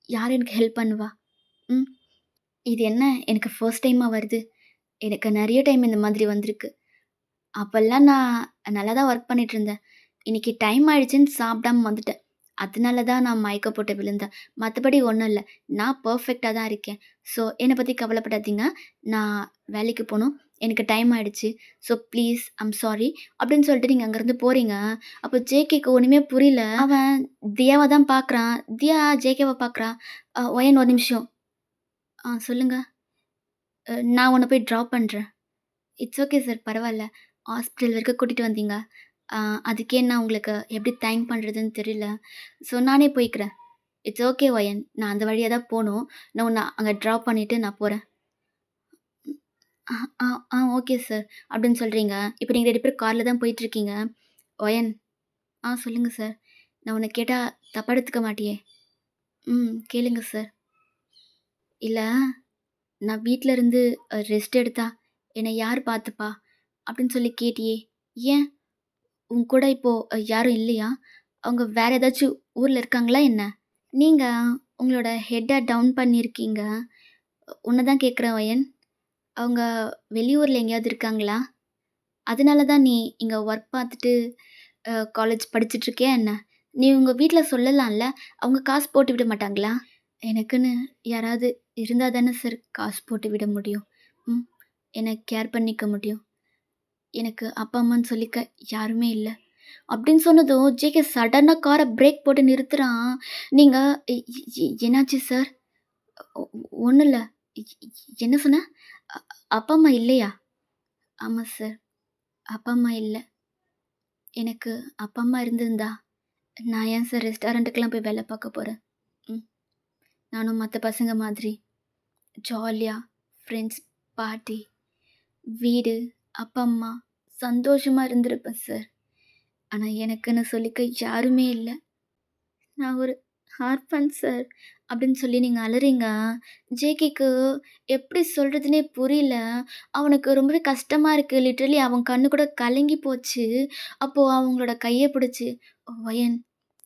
யார் எனக்கு ஹெல்ப் பண்ணுவா? ம். இது என்ன எனக்கு ஃபர்ஸ்ட் டைமா வருது? எனக்கு நெறைய டைம் இந்த மாதிரி வந்திருக்கு. அப்பல்லாம் நான் நல்லா தான் ஒர்க் பண்ணிட்டுருந்தேன். இன்னைக்கு டைம் ஆயிடுச்சுன்னு சாப்பிடாம வந்துட்டேன். அதனால தான் நான் மயக்கம் போட்டு விழுந்தேன். மத்தபடி ஒண்ணும் இல்ல. நான் பெர்ஃபெக்ட்டா தான் இருக்கேன். ஸோ என்ன பத்தி கவலைப்படாதீங்க. நான் வேலைக்கு போணும். எனக்கு டைம் ஆயிடுச்சு. ஸோ ப்ளீஸ் ஐம் சாரி அப்படின்னு சொல்லிட்டு நீங்க அங்கருந்து போறீங்க. அப்போ ஜேகேக்கு ஒண்ணுமே புரியல. அவன் தியாவ தான் பார்க்குறான். தியா ஜேகேவ பார்க்குறா. ஒயன் ஒரு நிமிஷம். சொல்லுங்க. நான் உன்ன போய் ட்ராப் பண்றேன். இட்ஸ் ஓகே சார் பரவால்ல. ஹாஸ்பிட்டல் வரைக்கும் கூட்டிட்டு வந்தீங்க. அ அதுக்கே நான் உங்களுக்கு எப்படி தேங்க் பண்றதுன்னு தெரியல. ஸோ நானே போய்க்கிறேன். It's okay wine. நான் அந்த வழியா தான் போணும். நான் உன்ன அங்க ட்ராப் பண்ணிட்டு நான் போறேன். அ ஆ ஆ ஓகே சார். அப்படின்னு சொல்றீங்க. இப்ப நீங்க 2 பேரும் கார்ல தான் போயிட்டுருக்கீங்க. ஒயன் சொல்லுங்க சார். நான் உன்ன கேட்டா தப்பா எடுத்துக்க மாட்டியே? கேளுங்க சார். இல்ல நான் வீட்ல இருந்து ரெஸ்ட் எடுத்தா என்ன யார் பார்த்துப்பா? அப்படின்னு சொல்லி கேட்டியே. ஏன்? உன் கூட இப்போ யாரும் இல்லையா? அவங்க வேற ஏதாச்சும் ஊர்ல இருக்காங்களா என்ன? நீங்க உங்களோட ஹெட்ட டவுன் பண்ணியிருக்கீங்க. உன்ன தான் கேட்குறேன் வயன். அவங்க வெளியூர்ல எங்கேயாவது இருக்காங்களா? அதனால தான் நீ இங்க ஒர்க் பார்த்துட்டு காலேஜ் படிச்சுட்ருக்கியா என்ன? நீ உங்க வீட்ல சொல்லலாம்ல. அவங்க காசு போட்டு விட மாட்டாங்களா? எனக்குன்னு யாராவது இருந்தா தானே சார் காசு போட்டு விட முடியும். ம். என்ன கேர் பண்ணிக்க முடியும். எனக்கு அப்பா, அம்மான்னு சொல்லிக்க யாருமே இல்ல. அப்படின்னு சொன்னதும், ஜேகே சடனா கார பிரேக் போட்டு நிறுத்துறான். நீங்க எ என்னாச்சு சார்? ஒ ஒண்ணும் இல்ல. எ என்ன சொன்ன? அ அப்பா, அம்மா இல்லையா? ஆமா சார். அப்பா, அம்மா இல்ல. எனக்கு அப்பா, அம்மா இருந்திருந்தா, நான் ஏன் சார் ரெஸ்டாரண்ட்டுக்குலாம் போய் வேல பார்க்க போறேன்? ம். நானும் மத்த பசங்க மாதிரி ஜாலியா ஃப்ரெண்ட்ஸ், பார்ட்டி, வீடு, அப்பா, அம்மா சந்தோஷமா இருந்திருப்பேன் சார். ஆனா எனக்குன்னு சொல்லிக்க யாருமே இல்ல. நான் ஒரு ஆர்ஃபன் சார் அப்படின்னு சொல்லி நீங்க அழறீங்க. ஜேகேக்கு எப்படி சொல்றதுன்னே புரியல. அவனுக்கு ரொம்பவே கஷ்டமா இருக்கு. லிட்டரலி அவன் கண்ணு கூட கலங்கி போச்சு. அப்போ அவங்களோட கைய பிடிச்சு, "ஒயன்,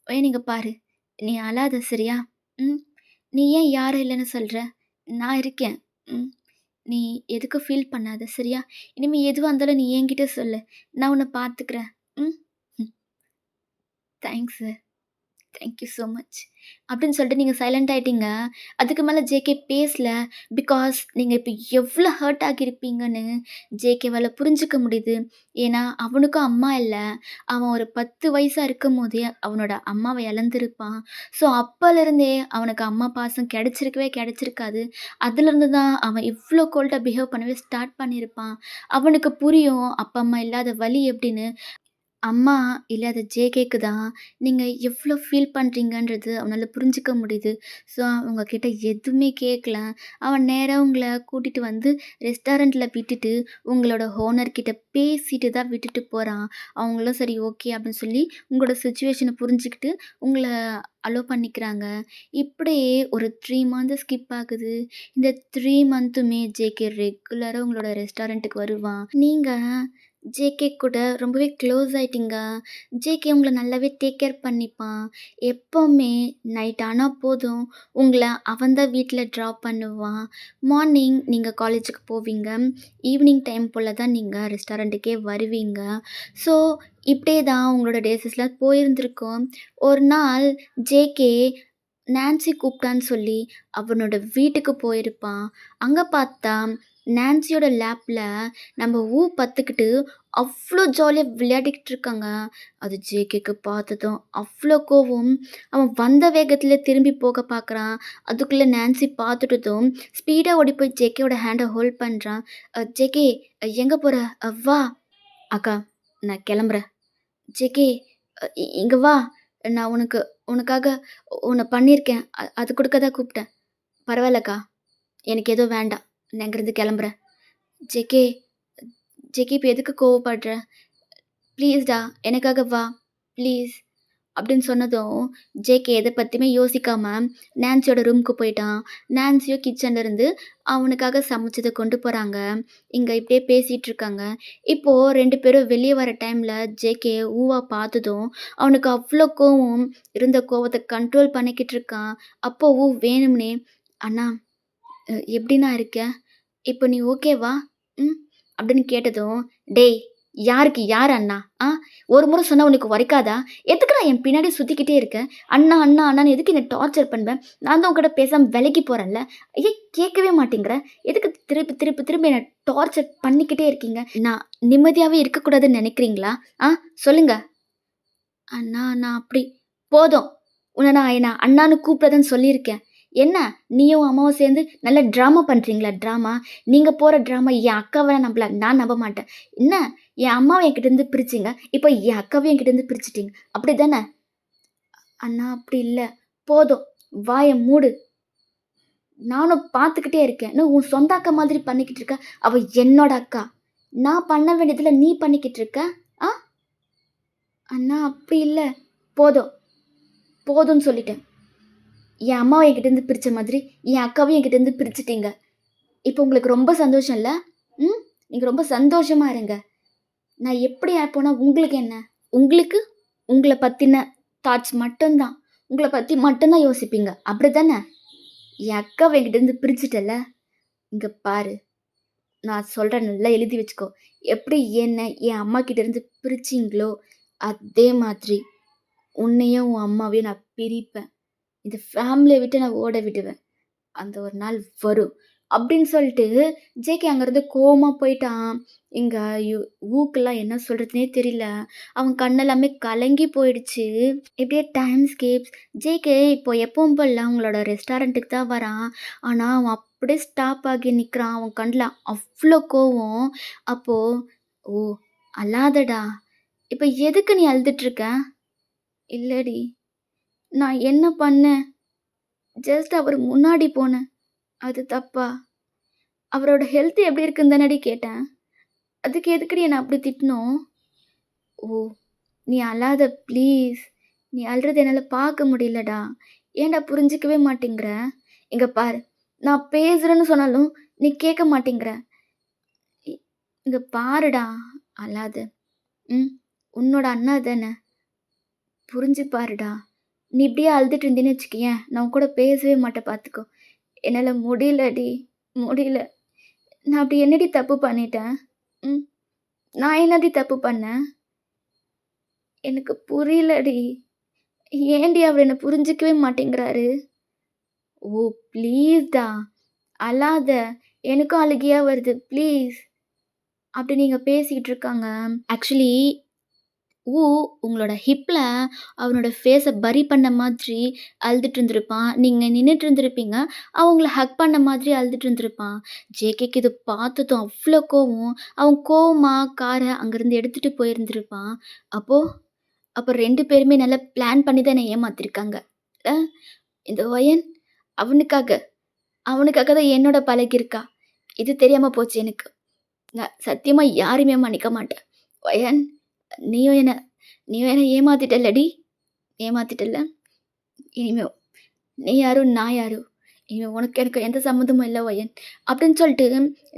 ஒயன் இங்க பாரு. நீ அழாத சரியா? ம். நீ ஏன் யாரும் இல்லன்னு சொல்ற? நான் இருக்கேன். ம். நீ எதுக்கும் ஃபீல் பண்ணாத சரியா? இனிமே எதுவா இருந்தாலும் நீ என்கிட்ட சொல்லு. நான் உன்ன பார்த்துக்கிறேன். ம். ம். Thanks sir." Thank you so much. அப்படின்னு சொல்லிட்டு நீங்க சைலண்ட் ஆயிட்டீங்க. அதுக்கு மேல ஜேகே பேசல. பிகாஸ் நீங்க இப்ப எவ்ளோ ஹர்ட் ஆகியிருப்பீங்கன்னு ஜேகேவால புரிஞ்சுக்க முடியுது. ஏன்னா, அவனுக்கும் அம்மா இல்ல. அவன் ஒரு 10 வயசா இருக்கும்போதே அவனோட அம்மாவ இழந்திருப்பான். ஸோ, அப்பலேருந்தே அவனுக்கு அம்மா பாசம் கிடைச்சிருக்கவே கிடைச்சிருக்காது. அதுலேருந்து தான் அவன் இவ்ளோ கோல்டா பிஹேவ் பண்ணவே ஸ்டார்ட் பண்ணியிருப்பான். அவனுக்கு புரியும் அப்பா, அம்மா இல்லாத வலி எப்படின்னு. அம்மா இல்லாத ஜேகேக்கு தான் நீங்க எவ்ளோ ஃபீல் பண்றீங்கன்றது அவனால புரிஞ்சுக்க முடியுது. ஸோ, அவங்க கிட்ட எதுவுமே கேட்கல. அவன் நேரா உங்கள கூட்டிட்டு வந்து ரெஸ்டாரண்ட்ல விட்டுட்டு, உங்களோட ஓனர் கிட்ட பேசிட்டு தான் விட்டுட்டு போறான். அவங்களும் சரி ஓகே அப்படின்னு சொல்லி உங்களோட சிச்சுவேஷன புரிஞ்சுக்கிட்டு உங்கள அலோ பண்ணிக்கிறாங்க. இப்படியே ஒரு 3 மந்த் ஸ்கிப் ஆகுது. இந்த 3 மந்த்துமே ஜேகே ரெகுலரா உங்களோட ரெஸ்டாரண்ட்டுக்கு வருவான். நீங்க ஜேகே கூட ரொம்பவே க்ளோஸ் ஆயிட்டீங்க. ஜேகே உங்கள நல்லாவே டேக் கேர் பண்ணிப்பான். எப்பவுமே நைட் ஆனா போதும், உங்கள அவன் தான் வீட்ல ட்ராப் பண்ணுவான். மார்னிங் நீங்க காலேஜுக்கு போவீங்க. ஈவினிங் டைம் போல தான் நீங்க ரெஸ்டாரண்ட்டுக்கே வருவீங்க. ஸோ, இப்படியே தான் உங்களோட டேஸஸ்லாம் போயிருந்திருக்கும். ஒரு நாள் ஜேகே நான்சி கூப்பிட்டான்னு சொல்லி அவனோட வீட்டுக்கு போயிருப்பான். அங்க பார்த்தா, நான்சியோட லேப்ல நம்ம பத்துக்கிட்டு அவ்ளோ ஜாலியா விளையாடிக்கிட்டு இருக்காங்க. அது ஜேகேக்கு பார்த்ததும் அவ்ளோ கோவம். அவன் வந்த வேகத்தில திரும்பி போக பார்க்குறான். அதுக்குள்ள நான்சி பார்த்துட்டதும் ஸ்பீடா ஓடி போய் ஜேகேவோட ஹேண்ட ஹோல்ட் பண்றான். "ஜேகே எங்க போற? வா." "அக்கா நான் கிளம்புறேன்." "ஜேகே இங்க வா. நான் உனக்காக ஒண்ணு பண்ணியிருக்கேன். அது குடுக்க தான் கூப்பிட்டேன்." "பரவாயில்லக்கா. எனக்கு எதுவும் வேண்டாம். நான் இங்கேருந்து கிளம்புறேன்." "ஜேகே ஜேகே இப்ப எதுக்கு கோவப்படுற? ப்ளீஸ்டா எனக்காக வா. ப்ளீஸ்." அப்படின்னு சொன்னதும், ஜேகே எத பத்தியுமே யோசிக்காம நான்சியோட ரூமுக்கு போயிட்டான். நான்சியும் கிச்சன்ல இருந்து அவனுக்காக சமைச்சத கொண்டு போறாங்க. இங்க இப்படியே பேசிட்டு இருக்காங்க. இப்போ 2 பேரும் வெளிய வர டைம்ல ஜேகே பார்த்ததும், அவனுக்கு அவ்ளோ கோவம். இருந்த கோவத்த கண்ட்ரோல் பண்ணிக்கிட்டு இருக்கான். அப்போ வேணும்னே, "அண்ணா எப்படிண்ணா இருக்க? இப்போ நீ ஓகேவா? ம்?" அப்படின்னு கேட்டதும், "டேய் யாருக்கு யார் அண்ணா? ஒரு முறை சொன்னா உனக்கு உரைக்காதா? எதுக்குடா என் பின்னாடி சுத்திக்கிட்டே இருக்க? அண்ணா, அண்ணா, அண்ணான்னு எதுக்கு என்ன டார்ச்சர் பண்ற? நான் தான் உன்கிட்ட பேசாம விலகி போறேன்ல. ஏன் கேட்கவே மாட்டேங்கிற? எதுக்கு திருப்பி திருப்பி திரும்பி என்ன டார்ச்சர் பண்ணிக்கிட்டே இருக்கீங்க? நான் நிம்மதியாவே இருக்கக்கூடாதுன்னு நினைக்கிறீங்களா? ஆ சொல்லுங்க." "அண்ணா நான் அப்படி." "போதும். உன்ன நான் என்ன அண்ணான்னு கூப்பிடாதன்னு சொல்லியிருக்கேன். என்ன நீயும் அம்மாவும் சேர்ந்து நல்லா ட்ராமா பண்றீங்களா ட்ராமா? நீங்க போற ட்ராமா என் அக்காவ நான் நம்ப மாட்டேன். என்ன என் அம்மாவ என்கிட்டேருந்து பிரிச்சீங்க. இப்போ என் அக்காவையும் என்கிட்டேருந்து பிரிச்சுட்டீங்க. அப்படி தானே?" "அண்ணா அப்படி இல்ல. போதும். வாய மூடு. நானும் பார்த்துக்கிட்டே இருக்கேன். என்ன உன் சொந்த அக்கா மாதிரி பண்ணிக்கிட்டு இருக்க. அவ என்னோட அக்கா. நான் பண்ண வேண்டியதுல நீ பண்ணிக்கிட்டு இருக்க. ஆ? அண்ணா அப்படி இல்ல. போதும். போதும்ன்னு சொல்லிட்டேன். என் அம்மாவ என்கிட்டேருந்து பிரிச்ச மாதிரி, என் அக்காவையும் என்கிட்டேருந்து பிரிச்சுட்டீங்க. இப்போ உங்களுக்கு ரொம்ப சந்தோஷம் இல்ல? ம்? நீங்க ரொம்ப சந்தோஷமா இருங்க. நான் எப்படி போனா உங்களுக்கு என்ன? உங்களுக்கு உங்கள பத்தின தாட்ஸ் மட்டும் தான். உங்கள பத்தி மட்டும் தான் யோசிப்பீங்க. அப்படிதானே? என் அக்காவ என்கிட்டேருந்து பிரிச்சுட்டல்ல? இங்க பாரு. நான் சொல்றேன் நல்லா எழுதி வச்சுக்கோ. எப்படி என்ன என் அம்மாகிட்டேருந்து பிரிச்சீங்களோ, அதே மாதிரி உன்னையும் உன் அம்மாவையும் நான் பிரிப்பேன். இந்த ஃபேமிலிய விட்டு நான் ஓட விடுவேன். அந்த ஒரு நாள் வரும். அப்படின்னு சொல்லிட்டு ஜேகே அங்கேருந்து கோவமா போயிட்டான். இங்க ஊக்குலாம் என்ன சொல்றதுன்னே தெரியல. அவன் கண்ணெல்லாமே கலங்கி போயிடுச்சு. இப்படியே டைம் ஸ்கேப்ஸ். ஜேகே இப்போ எப்பவும் போல அவங்களோட ரெஸ்டாரண்ட்டுக்கு தான் வரான். ஆனா, அவன் அப்படியே ஸ்டாப் ஆகி நிக்கிறான். அவன் கண்ல அவ்ளோ கோவம். அப்போ, "ஓ! அழாதடா. இப்ப எதுக்கு நீ அழுதுட்டு இருக்க?" "இல்லடி. நான் என்ன பண்ணேன்? ஜஸ்ட் அவர் முன்னாடி போனேன். அது தப்பா? அவரோட ஹெல்த் எப்படி இருக்குன்னு தானடி கேட்டேன். அதுக்கு எதுக்குடி என்ன அப்படி திட்டணும்?" "ஓ! நீ அழாத ப்ளீஸ். நீ அழுறத என்னால பார்க்க முடியலடா. ஏன்டா புரிஞ்சுக்கவே மாட்டேங்கிற? இங்க பாரு, நான் பேசுறேன்னு சொன்னாலும் நீ கேட்க மாட்டேங்கிற. இ இங்க பாருடா, அழாத. ம். உன்னோட அண்ணா தானே. புரிஞ்சு பாருடா. நீ இப்படியே அழுதுட்டு இருந்தீன்னு வச்சுக்கயேன், நான் உன் கூட பேசவே மாட்டேன் பார்த்துக்கோ. என்னால முடியலடி, முடியல. நான் அப்படி என்னடி தப்பு பண்ணிட்டேன்? ம். நான் என்னடி தப்பு பண்ணேன்? எனக்கு புரியலடி. ஏன்டி அவரு என்ன புரிஞ்சுக்கவே மாட்டேங்கிறாரு? ஓ! ப்ளீஸ்டா. அழாத. எனக்கும் அழுகையா வருது. ப்ளீஸ். அப்படி நீங்க பேசிட்டு இருக்காங்க. ஆக்சுவலி ஊ உங்களோட ஹிப்ல அவனோட ஃபேஸ பரி பண்ண மாதிரி அழுதுட்டு இருந்திருப்பான். நீங்க நின்னுட்டு இருந்திருப்பீங்க. அவன் உங்கள ஹக் பண்ண மாதிரி அழுதுட்டு இருந்திருப்பான். ஜேகேக்கு இது பார்த்ததும் அவ்ளோ கோவம். அவன் கோவமா கார அங்கருந்து எடுத்துட்டு போயிருந்திருப்பான். அப்போ அப்ப 2 பேருமே நல்லா பிளான் பண்ணி தான் என்ன ஏமாத்திருக்காங்க. அ இந்த ஒயன் அவனுக்காக அவனுக்காக தான் என்னோட பழகியிருக்கா. இது தெரியாம போச்சு எனக்கு. நான் சத்தியமா யாரையுமே மன்னிக்க மாட்டேன். ஒயன் நீயும் என்ன நீயும் என்ன ஏமாத்திட்டல்லடி! ஏமாத்திட்டல்ல. இனிமே நீ யாரோ, நான் யாரோ? இனிமே உனக்கு எனக்கு எந்த சம்மந்தமும் இல்ல ஒயன். அப்படின்னு சொல்லிட்டு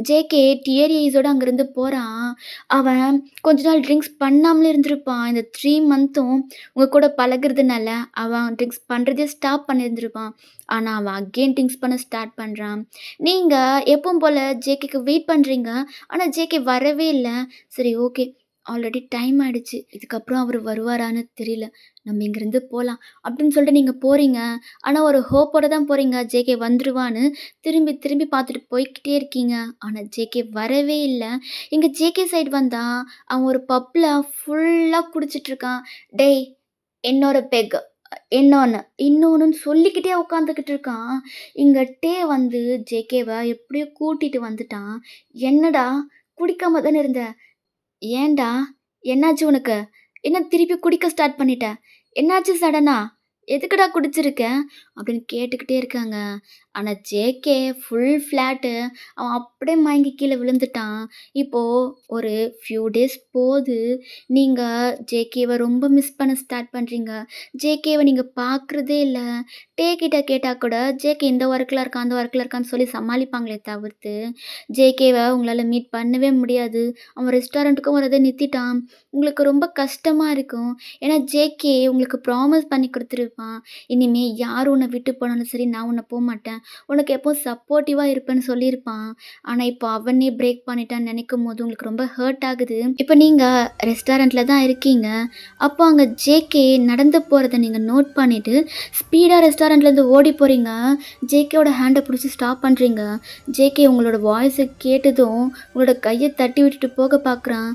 ஜேகே டியரி ஐஸோட அங்கேருந்து போறான். அவன் கொஞ்ச நாள் ட்ரிங்க்ஸ் பண்ணாமலே இருந்திருப்பான். இந்த 3 மந்த்தும் உங்க கூட பழகுறதுனால அவன் ட்ரிங்க்ஸ் பண்ணுறதே ஸ்டாப் பண்ணியிருந்திருப்பான். ஆனா, அவன் அகெயின் ட்ரிங்க்ஸ் பண்ண ஸ்டார்ட் பண்றான். நீங்க எப்பவும் போல ஜேகேக்கு வெயிட் பண்றீங்க. ஆனா, ஜேகே வரவே இல்ல. சரி ஓகே. ஆல்ரெடி டைம் ஆயிடுச்சு. இதுக்கப்புறம் அவரு வருவாரான்னு தெரியல. நம்ம இங்கேருந்து போலாம். அப்படின்னு சொல்லிட்டு நீங்க போறீங்க. ஆனா, ஒரு ஹோப்போட தான் போறீங்க. ஜேகே வந்துருவான்னு. திரும்பி திரும்பி பார்த்துட்டு போய்க்கிட்டே இருக்கீங்க. ஆனா, ஜேகே வரவே இல்ல. இங்க ஜேகே சைடு வந்தா, அவன் ஒரு பப்ல ஃபுல்லா குடிச்சிட்டுருக்கான். "டேய் இன்னொரு பெக், இன்னொன்னு, இன்னொன்னுன்னு" சொல்லிக்கிட்டே உட்காந்துக்கிட்டு இருக்கான். இங்க டே வந்து ஜேகேவ எப்படியோ கூட்டிட்டு வந்துட்டான். "என்னடா குடிக்காம தானே இருந்த? ஏன்டா? என்னாச்சு உனக்கு? என்ன திருப்பி குடிக்க ஸ்டார்ட் பண்ணிட்ட? என்னாச்சு சடனா? எதுக்குடா குடிச்சிருக்க?" அப்படின்னு கேட்டுக்கிட்டே இருக்காங்க. ஆனா ஜேகே ஃபுல் ஃப்ளாட்டு. அவன் அப்படியே மயங்கி கீழ விழுந்துட்டான். இப்போ ஒரு ஃபியூ டேஸ் போது. நீங்க ஜேகேவ ரொம்ப மிஸ் பண்ண ஸ்டார்ட் பண்றீங்க. ஜேகேவ நீங்க பார்க்குறதே இல்ல. டே கிட்ட கேட்டா கூட ஜேகே இந்த ஒர்க்ல இருக்கான், அந்த ஒர்க்ல இருக்கான்னு சொல்லி சமாளிப்பாங்களே தவிர்த்து, ஜேகேவ உங்களால மீட் பண்ணவே முடியாது. அவன் ரெஸ்டாரண்ட்டுக்கும் வரத நிறுத்திட்டான். உங்களுக்கு ரொம்ப கஷ்டமா இருக்கும். ஏன்னா ஜேகே உங்களுக்கு ப்ராமிஸ் பண்ணி குடுத்துருப்பான். இனிமே யார் உன்ன விட்டு போனாலும் சரி, நான் உன்ன போமாட்டேன். உனக்கு எப்பவும் சப்போர்ட்டிவா இருப்பேன்னு சொல்லியிருப்பான். ஆனா, இப்போ அவனே பிரேக் பண்ணிட்டான்னு நெனைக்கும்போது உங்களுக்கு ரொம்ப ஹர்ட் ஆகுது. இப்ப நீங்க ரெஸ்டாரண்ட்ல தான் இருக்கீங்க. அப்போ அங்க ஜேகே நடந்து போறத நீங்க நோட் பண்ணிட்டு, ஸ்பீடா ரெஸ்டாரண்ட்லேருந்து ஓடி போறீங்க. ஜேகேவோட ஹேண்ட புடிச்சு ஸ்டாப் பண்றீங்க. ஜேகே உங்களோட வாய்ஸ கேட்டதும், உங்களோட கைய தட்டி விட்டுட்டு போக பார்க்குறான்.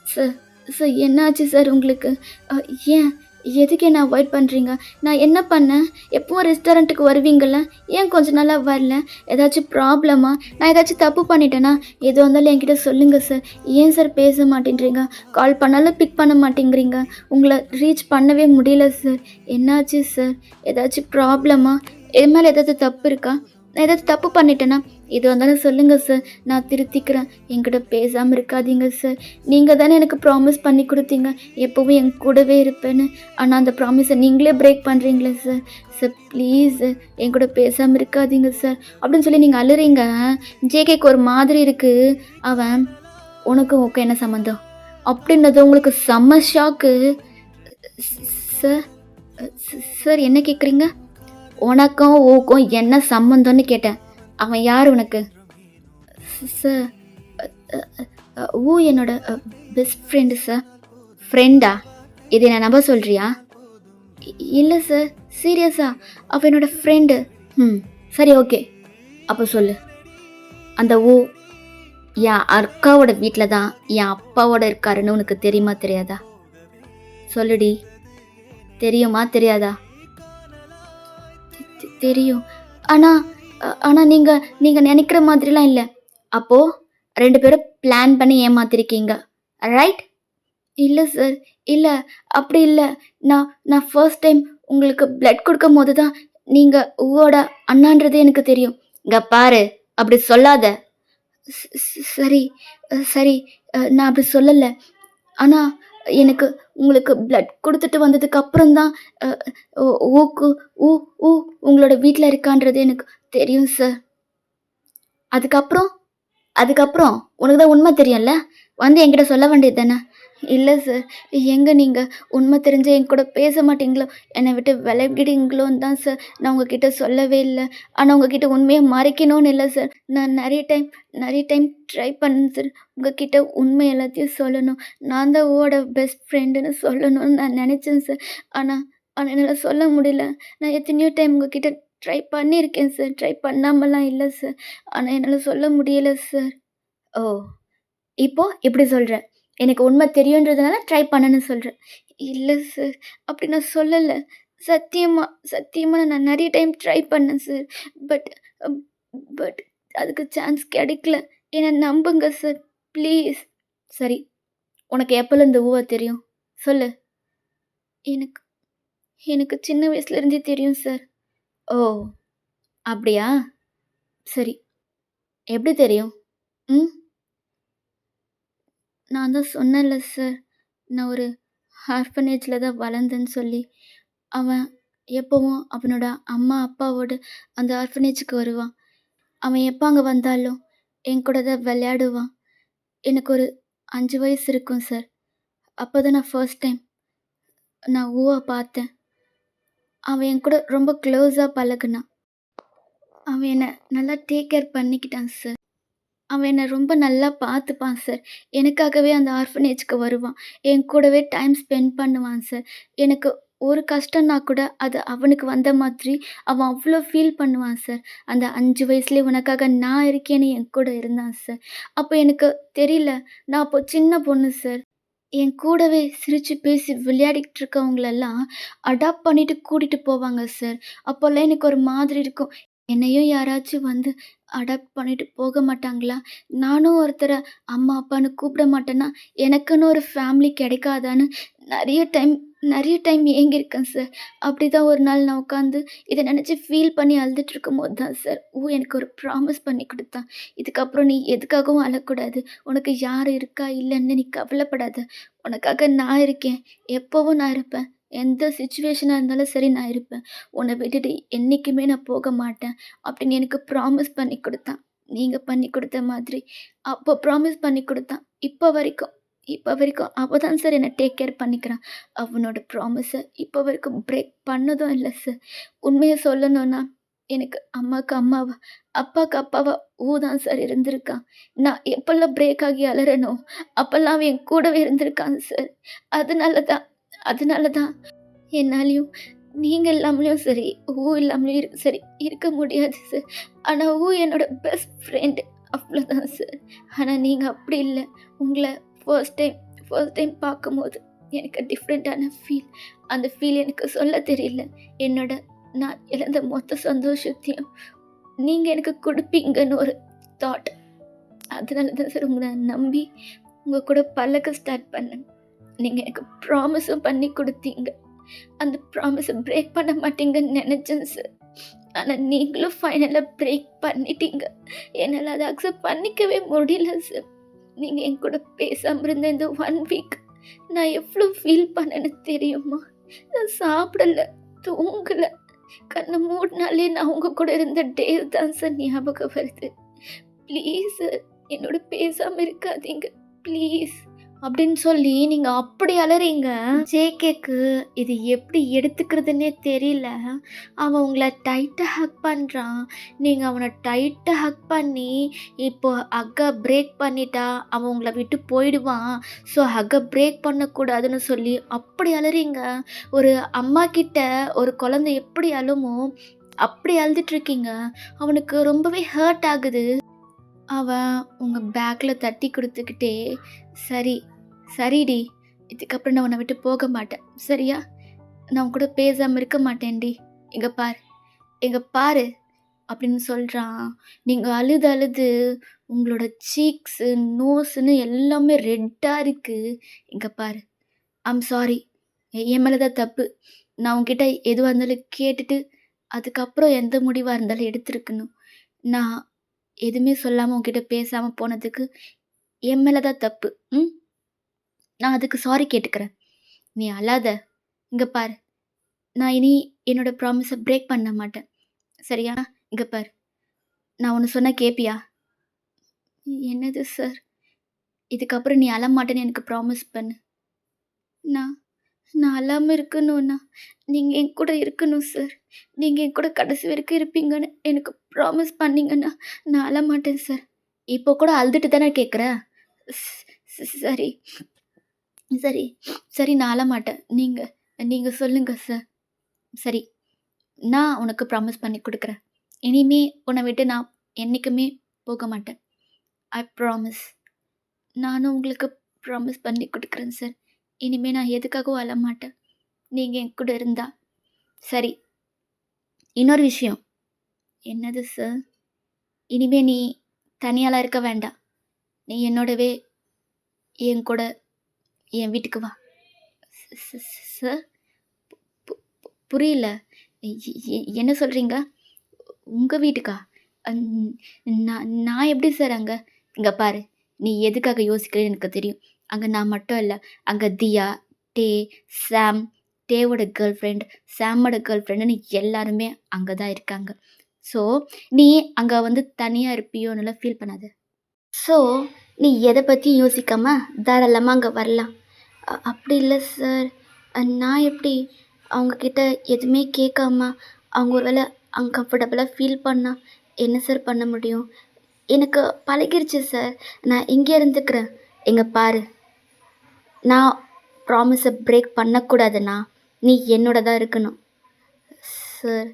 "சார் சார் என்னாச்சு சார் உங்களுக்கு? அ ஏன்? எதுக்கு என்ன அவாய்ட் பண்றீங்க? நான் என்ன பண்ணேன்? எப்பவும் ரெஸ்டாரண்ட்டுக்கு வருவீங்கல்ல? ஏன் கொஞ்ச நாளா வரல? ஏதாச்சும் ப்ராப்ளமா? நான் ஏதாச்சும் தப்பு பண்ணிட்டேனா? எதுவா இருந்தாலும் என்கிட்ட சொல்லுங்க சார். ஏன் சார் பேச மாட்டேன்றீங்க? கால் பண்ணாலும் பிக் பண்ண மாட்டேங்கிறீங்க. உங்கள ரீச் பண்ணவே முடியல சார். என்னாச்சு சார்? ஏதாச்சும் ப்ராப்ளமா? என் மேல ஏதாவது தப்பு இருக்கா? நான் ஏதாவது தப்பு பண்ணிட்டேனா? எதுவா இருந்தாலும் சொல்லுங்க சார். நான் திருத்திக்கிறேன். என்கிட்ட பேசாம இருக்காதீங்க சார். நீங்க தானே எனக்கு ப்ராமிஸ் பண்ணி குடுத்தீங்க. எப்பவும் என் கூடவே இருப்பேன்னு. ஆனா அந்த ப்ராமிஸ நீங்களே பிரேக் பண்றீங்களே சார். சார் ப்ளீஸ் என் கூட பேசாம இருக்காதீங்க சார். அப்படின்னு சொல்லி நீங்க அழுறீங்க. ஜேகேக்கு ஒரு மாதிரி இருக்கு. அவன் உனக்கும் ஓகே என்ன சம்மந்தம்? அப்படின்னது உங்களுக்கு செம்ம ஷாக்கு. சார் சார் என்ன கேட்குறீங்க? உனக்கும் ஊக்கும் என்ன சம்மந்தம்னு கேட்டேன். அவன் யார் உனக்கு? சார் ஊ என்னோட பெஸ்ட் ஃப்ரெண்டு சார். ஃப்ரெண்டா? இதை நான் நம்ப சொல்றியா? இல்ல சார். சீரியஸா. அவ என்னோட ஃப்ரெண்டு. ம். சரி ஓகே. அப்போ சொல்லு. அந்த ஊ என் அக்காவோட வீட்ல தான் என் அப்பாவோட இருக்காருன்னு உனக்கு தெரியுமா தெரியாதா? சொல்லுடி. தெரியுமா தெரியாதா? தெரியும். ஆனா ஆனா நீங்க நீங்க நெனைக்கிற மாதிரிலாம் இல்ல. அப்போ 2 பேரும் பிளான் பண்ணி ஏமாத்திருக்கீங்க. ரைட்? இல்ல சார். இல்ல. அப்படி இல்ல. நான் நான் ஃபர்ஸ்ட் டைம் உங்களுக்கு பிளட் குடுக்கும்போது தான் நீங்க உவோட அண்ணான்றது எனக்கு தெரியும். இங்க பாரு, அப்படி சொல்லாத. சரி. சரி. நான் அப்படி சொல்லல. ஆனா எனக்கு உங்களுக்கு பிளட் குடுத்துட்டு வந்ததுக்கு அப்புறம் தான் அ ஊ ஊக்கு ஊ ஊ உங்களோட வீட்ல இருக்கான்றது எனக்கு தெரியும் சார். அதுக்கப்புறம் அதுக்கப்புறம் உனக்கு தான் உண்மை தெரியும்ல? வந்து என்கிட்ட சொல்ல வேண்டியது தானே? இல்ல சார். எங்க நீங்க உண்மை தெரிஞ்சா என் கூட பேச மாட்டீங்களோ? என்னை விட்டு விலகிடுவீங்களோன்னு தான் சார் நான் உங்ககிட்ட சொல்லவே இல்ல. ஆனா உங்ககிட்ட உண்மைய மறைக்கணும்னு இல்ல சார். நான் நெறைய டைம் ட்ரை பண்ணேன் சார். உங்ககிட்ட உண்மை எல்லாத்தையும் சொல்லணும். நான் தான் ஓட பெஸ்ட் ஃப்ரெண்டுன்னு சொல்லணும்னு நான் நெனச்சேன் சார். ஆனா ஆனா என்னால சொல்ல முடியல. நான் எத்தனையோ டைம் உங்ககிட்ட ட்ரை பண்ணியிருக்கேன் சார். ட்ரை பண்ணாமலாம் இல்ல சார். ஆனா என்னால சொல்ல முடியல சார். ஓ! இப்போ இப்படி சொல்ற. எனக்கு உண்மை தெரியுன்றதுனால ட்ரை பண்ணேன்னு சொல்றேன். இல்ல சார். அப்படி நான் சொல்லல. சத்தியமா, சத்தியமா நான் நெறைய டைம் ட்ரை பண்ணேன் சார். பட் அப் பட் அதுக்கு சான்ஸ் கிடைக்கல. என்ன நம்புங்க சார். ப்ளீஸ். சரி. உனக்கு எப்போலேருந்து ஊவ தெரியும்? சொல்லு. எனக்கு எனக்கு சின்ன வயசுலேருந்தே தெரியும் சார். ஓ! அப்படியா? சரி. எப்படி தெரியும்? ம். நான் தான் சொன்னேன்ல சார். நான் ஒரு ஆர்ஃபனேஜ்ல தான் வளர்ந்தேன்னு சொல்லி. அவன் எப்பவும் அவனோட அம்மா, அப்பாவோட அந்த ஆர்ஃபனேஜுக்கு வருவான். அவன் எப்போ அங்க வந்தாலும் என் கூட தான் விளையாடுவான். எனக்கு ஒரு 5 வயசு இருக்கும் சார். அப்போ தான் நான் ஃபர்ஸ்ட் டைம் நான் ஊவ பார்த்தேன். அவன் என் கூட ரொம்ப க்ளோஸா பழகுனான். அவன் என்ன நல்லா டேக் கேர் பண்ணிக்கிட்டான் சார். அவன் என்ன ரொம்ப நல்லா பார்த்துப்பான் சார். எனக்காகவே அந்த ஆர்ஃபனேஜ்க்கு வருவான். என் கூடவே டைம் ஸ்பெண்ட் பண்ணுவான் சார். எனக்கு ஒரு கஷ்டம்னா கூட அது அவனுக்கு வந்த மாதிரி அவன் அவ்வளோ ஃபீல் பண்ணுவான் சார். அந்த 5 வயசுலயே உனக்காக நான் இருக்கேன்னு என் கூட இருந்தான் சார். அப்போ எனக்கு தெரியல. நான் அப்போ சின்ன பொண்ணு சார். என் கூடவே சிரிச்சு பேசி விளையாடிக்கிட்டு இருக்கவங்களெல்லாம் அடாப்ட் பண்ணிட்டு கூட்டிட்டு போவாங்க சார். அப்போல்லாம் எனக்கு ஒரு மாதிரி இருக்கும். என்னையும் யாராச்சும் வந்து அடாப்ட் பண்ணிட்டு போக மாட்டாங்களா? நானும் ஒருத்தர அம்மா, அப்பான்னு கூப்பிட மாட்டேனா? எனக்குன்னு ஒரு ஃபேமிலி கிடைக்காதான்னு நெறைய டைம் நெறைய டைம் ஏங்கியிருக்கேன் சார். அப்படிதான் ஒரு நாள் நான் உட்காந்து இத நெனச்சு ஃபீல் பண்ணி அழுதுட்டு இருக்கும்போது தான் சார், எனக்கு ஒரு ப்ராமிஸ் பண்ணி குடுத்தான். "இதுக்கப்புறம் நீ எதுக்காகவும் அழக்கூடாது. உனக்கு யார் இருக்கா, இல்லன்னு நீ கவலைப்படாத. உனக்காக நான் இருக்கேன். எப்பவும் நான் இருப்பேன். எந்த சிச்சுவேஷனா இருந்தாலும் சரி நான் இருப்பேன். உன்னை விட்டுட்டு என்னைக்குமே நான் போக மாட்டேன்." அப்படின்னு எனக்கு ப்ராமிஸ் பண்ணி குடுத்தான். நீங்க பண்ணி குடுத்த மாதிரி. அப்போ ப்ராமிஸ் பண்ணி குடுத்தான். இப்ப வரைக்கும் அவ தான் சார் என்ன டேக் கேர் பண்ணிக்கிறான். அவனோட ப்ராமிஸ இப்ப வரைக்கும் பிரேக் பண்ணதும் இல்ல சார். உண்மைய சொல்லணும்னா, எனக்கு அம்மாக்கு அம்மாவா, அப்பாக்கு அப்பாவா தான் சார் இருந்திருக்கான். நான் எப்பல்லாம் பிரேக் ஆகி அழறேனோ, அப்பல்லாம் அவன் என் கூடவே இருந்திருக்கான் சார். அதனால தான் அதனால தான் என்னாலயும் நீங்க இல்லாமலும் சரி, இல்லாமலும் சரி இருக்க முடியாது சார். ஆனா என்னோட பெஸ்ட் ஃப்ரெண்ட் அவ்வளோதான் சார். ஆனா நீங்க அப்படி இல்ல. உங்கள ஃபர்ஸ்ட் டைம் ஃபர்ஸ்ட் டைம் பார்க்கும்போது எனக்கு டிஃப்ரெண்ட்டான ஃபீல். அந்த ஃபீல் எனக்கு சொல்ல தெரியல. என்னோட நான் இழந்த மொத்த சந்தோஷத்தையும் நீங்க எனக்கு குடுப்பீங்கன்னு ஒரு தாட். அதனால தான் சார் உங்கள நம்பி உங்க கூட பழக ஸ்டார்ட் பண்ணேன். நீங்க எனக்கு ப்ராமிஸும் பண்ணி குடுத்தீங்க. அந்த ப்ராமிஸ பிரேக் பண்ண மாட்டீங்கன்னு நெனச்சேன் சார். ஆனா நீங்களும் ஃபைனலா பிரேக் பண்ணிட்டீங்க. என்னால அத அக்செப்ட் பண்ணிக்கவே முடியல சார். நீங்க என் கூட பேசாம இருந்த இந்த 1 வீக் நான் எவ்ளோ ஃபீல் பண்ணேன்னு தெரியுமா? நான் சாப்பிடல, தூங்கல. கண்ண மூடுனாலே நான் உங்க கூட இருந்த டேஸ் தான் சார் ஞாபகம் வருது. ப்ளீஸ் சார் என்னோட பேசாம இருக்காதீங்க. ப்ளீஸ். அப்படின்னு சொல்லி நீங்க அப்படி அலறீங்க. ஜேகேக்கு இது எப்படி எடுத்துக்கிறதுன்னே தெரியல. அவன் உங்கள டைட்டா ஹக் பண்றான். நீங்க அவன டைட்டா ஹக் பண்ணி, இப்போ ஹக்க பிரேக் பண்ணிட்டா அவன் உங்கள விட்டு போயிடுவான். ஸோ ஹக்க பிரேக் பண்ணக்கூடாதுன்னு சொல்லி அப்படி அலறீங்க. ஒரு அம்மா கிட்ட ஒரு குழந்தை எப்படி அழுமோ, அப்படி அழுதுட்ருக்கீங்க. அவனுக்கு ரொம்பவே ஹர்ட் ஆகுது. அவன் உங்க பேக்ல தட்டி குடுத்துக்கிட்டே, "சரி, சரிடி. இதுக்கப்புறம் நான் உன்ன விட்டு போக மாட்டேன். சரியா? நான் உன் கூட பேசாம இருக்க மாட்டேன்டி. இங்க பாரு, இங்க பாரு." அப்படின்னு சொல்றான். நீங்க அழுது அழுது உங்களோட சீக்ஸு, நோஸ்ன்னு எல்லாமே ரெட்டா இருக்கு. "இங்க பாரு, ஐம் சாரி. என் மேல தான் தப்பு. நான் உன்கிட்ட எதுவா இருந்தாலும் கேட்டுட்டு, அதுக்கப்புறம் எந்த முடிவா இருந்தாலும் எடுத்திருக்கணும். நான் எதுவுமே சொல்லாம உன்கிட்ட பேசாம போனதுக்கு என் மேல தான் தப்பு. ம். நான் அதுக்கு சாரி கேட்டுக்கிறேன். நீ அழாத. இங்க பாரு. நான் இனி என்னோட ப்ராமிஸ பிரேக் பண்ண மாட்டேன். சரியா? இங்க பாரு. நான் ஒண்ணு சொன்னா கேட்பியா? என்னது சார்? இதுக்கப்புறம் நீ அழமாட்டேன்னு எனக்கு ப்ராமிஸ் பண்ணு. நான் நான் அழாம இருக்கணும்னா, நீங்க என் கூட இருக்கணும் சார். நீங்க என் கூட கடைசி வரைக்கும் இருப்பீங்கன்னு எனக்கு ப்ராமிஸ் பண்ணீங்கன்னா, நான் அழமாட்டேன் சார். இப்போ கூட அழுதுட்டு தானே கேட்குற? சரி. சரி, சரி நான் அழமாட்டேன். நீங்க நீங்க சொல்லுங்க சார். சரி, நான் உனக்கு ப்ராமிஸ் பண்ணி குடுக்குறேன். இனிமே உன்ன விட்டு நான் என்னைக்குமே போக மாட்டேன். I promise. நானும் உங்களுக்கு ப்ராமிஸ் பண்ணி குடுக்குறேன் சார். இனிமே நான் எதுக்காகவும் அழமாட்டேன். நீங்க என் கூட இருந்தா. சரி, இன்னொரு விஷயம். என்னது சார்? இனிமே நீ தனியாலாம் இருக்க வேண்டாம். நீ என்னோடவே என் கூட என் வீட்டுக்கு வா. சார்? பு பு புரியல. என்ன சொல்றீங்க? உங்க வீட்டுக்கா? அன் நான் எப்படி சார் அங்க? இங்க பாரு, நீ எதுக்காக யோசிக்கிறேன்னு எனக்கு தெரியும். அங்க நான் மட்டும் இல்ல. அங்க தியா, டே, சாம், டேவோட கேர்ள் ஃப்ரெண்ட், சாமோட கேர்ள் ஃப்ரெண்டுன்னு எல்லாருமே அங்க தான் இருக்காங்க. ஸோ, நீ அங்க வந்து தனியா இருப்பியோன்னுலாம் ஃபீல் பண்ணாத. ஸோ, நீ எத பத்தியும் யோசிக்காம தாராளமா அங்க வரலாம். அப்படி இல்ல சார். நான் எப்படி அவங்க கிட்ட எதுவுமே கேட்காம, அவங்க ஒரு வேள அன்கம்ஃபர்டபுளா ஃபீல் பண்ணா, என்ன சார் பண்ண முடியும்? எனக்கு பழகிருச்சு சார். நான் இங்கே இருந்துக்கிறேன். இங்க பாரு, நான் ப்ராமிஸ பிரேக் பண்ணக்கூடாதுன்னா, நீ என்னோட தான் இருக்கணும். சார்,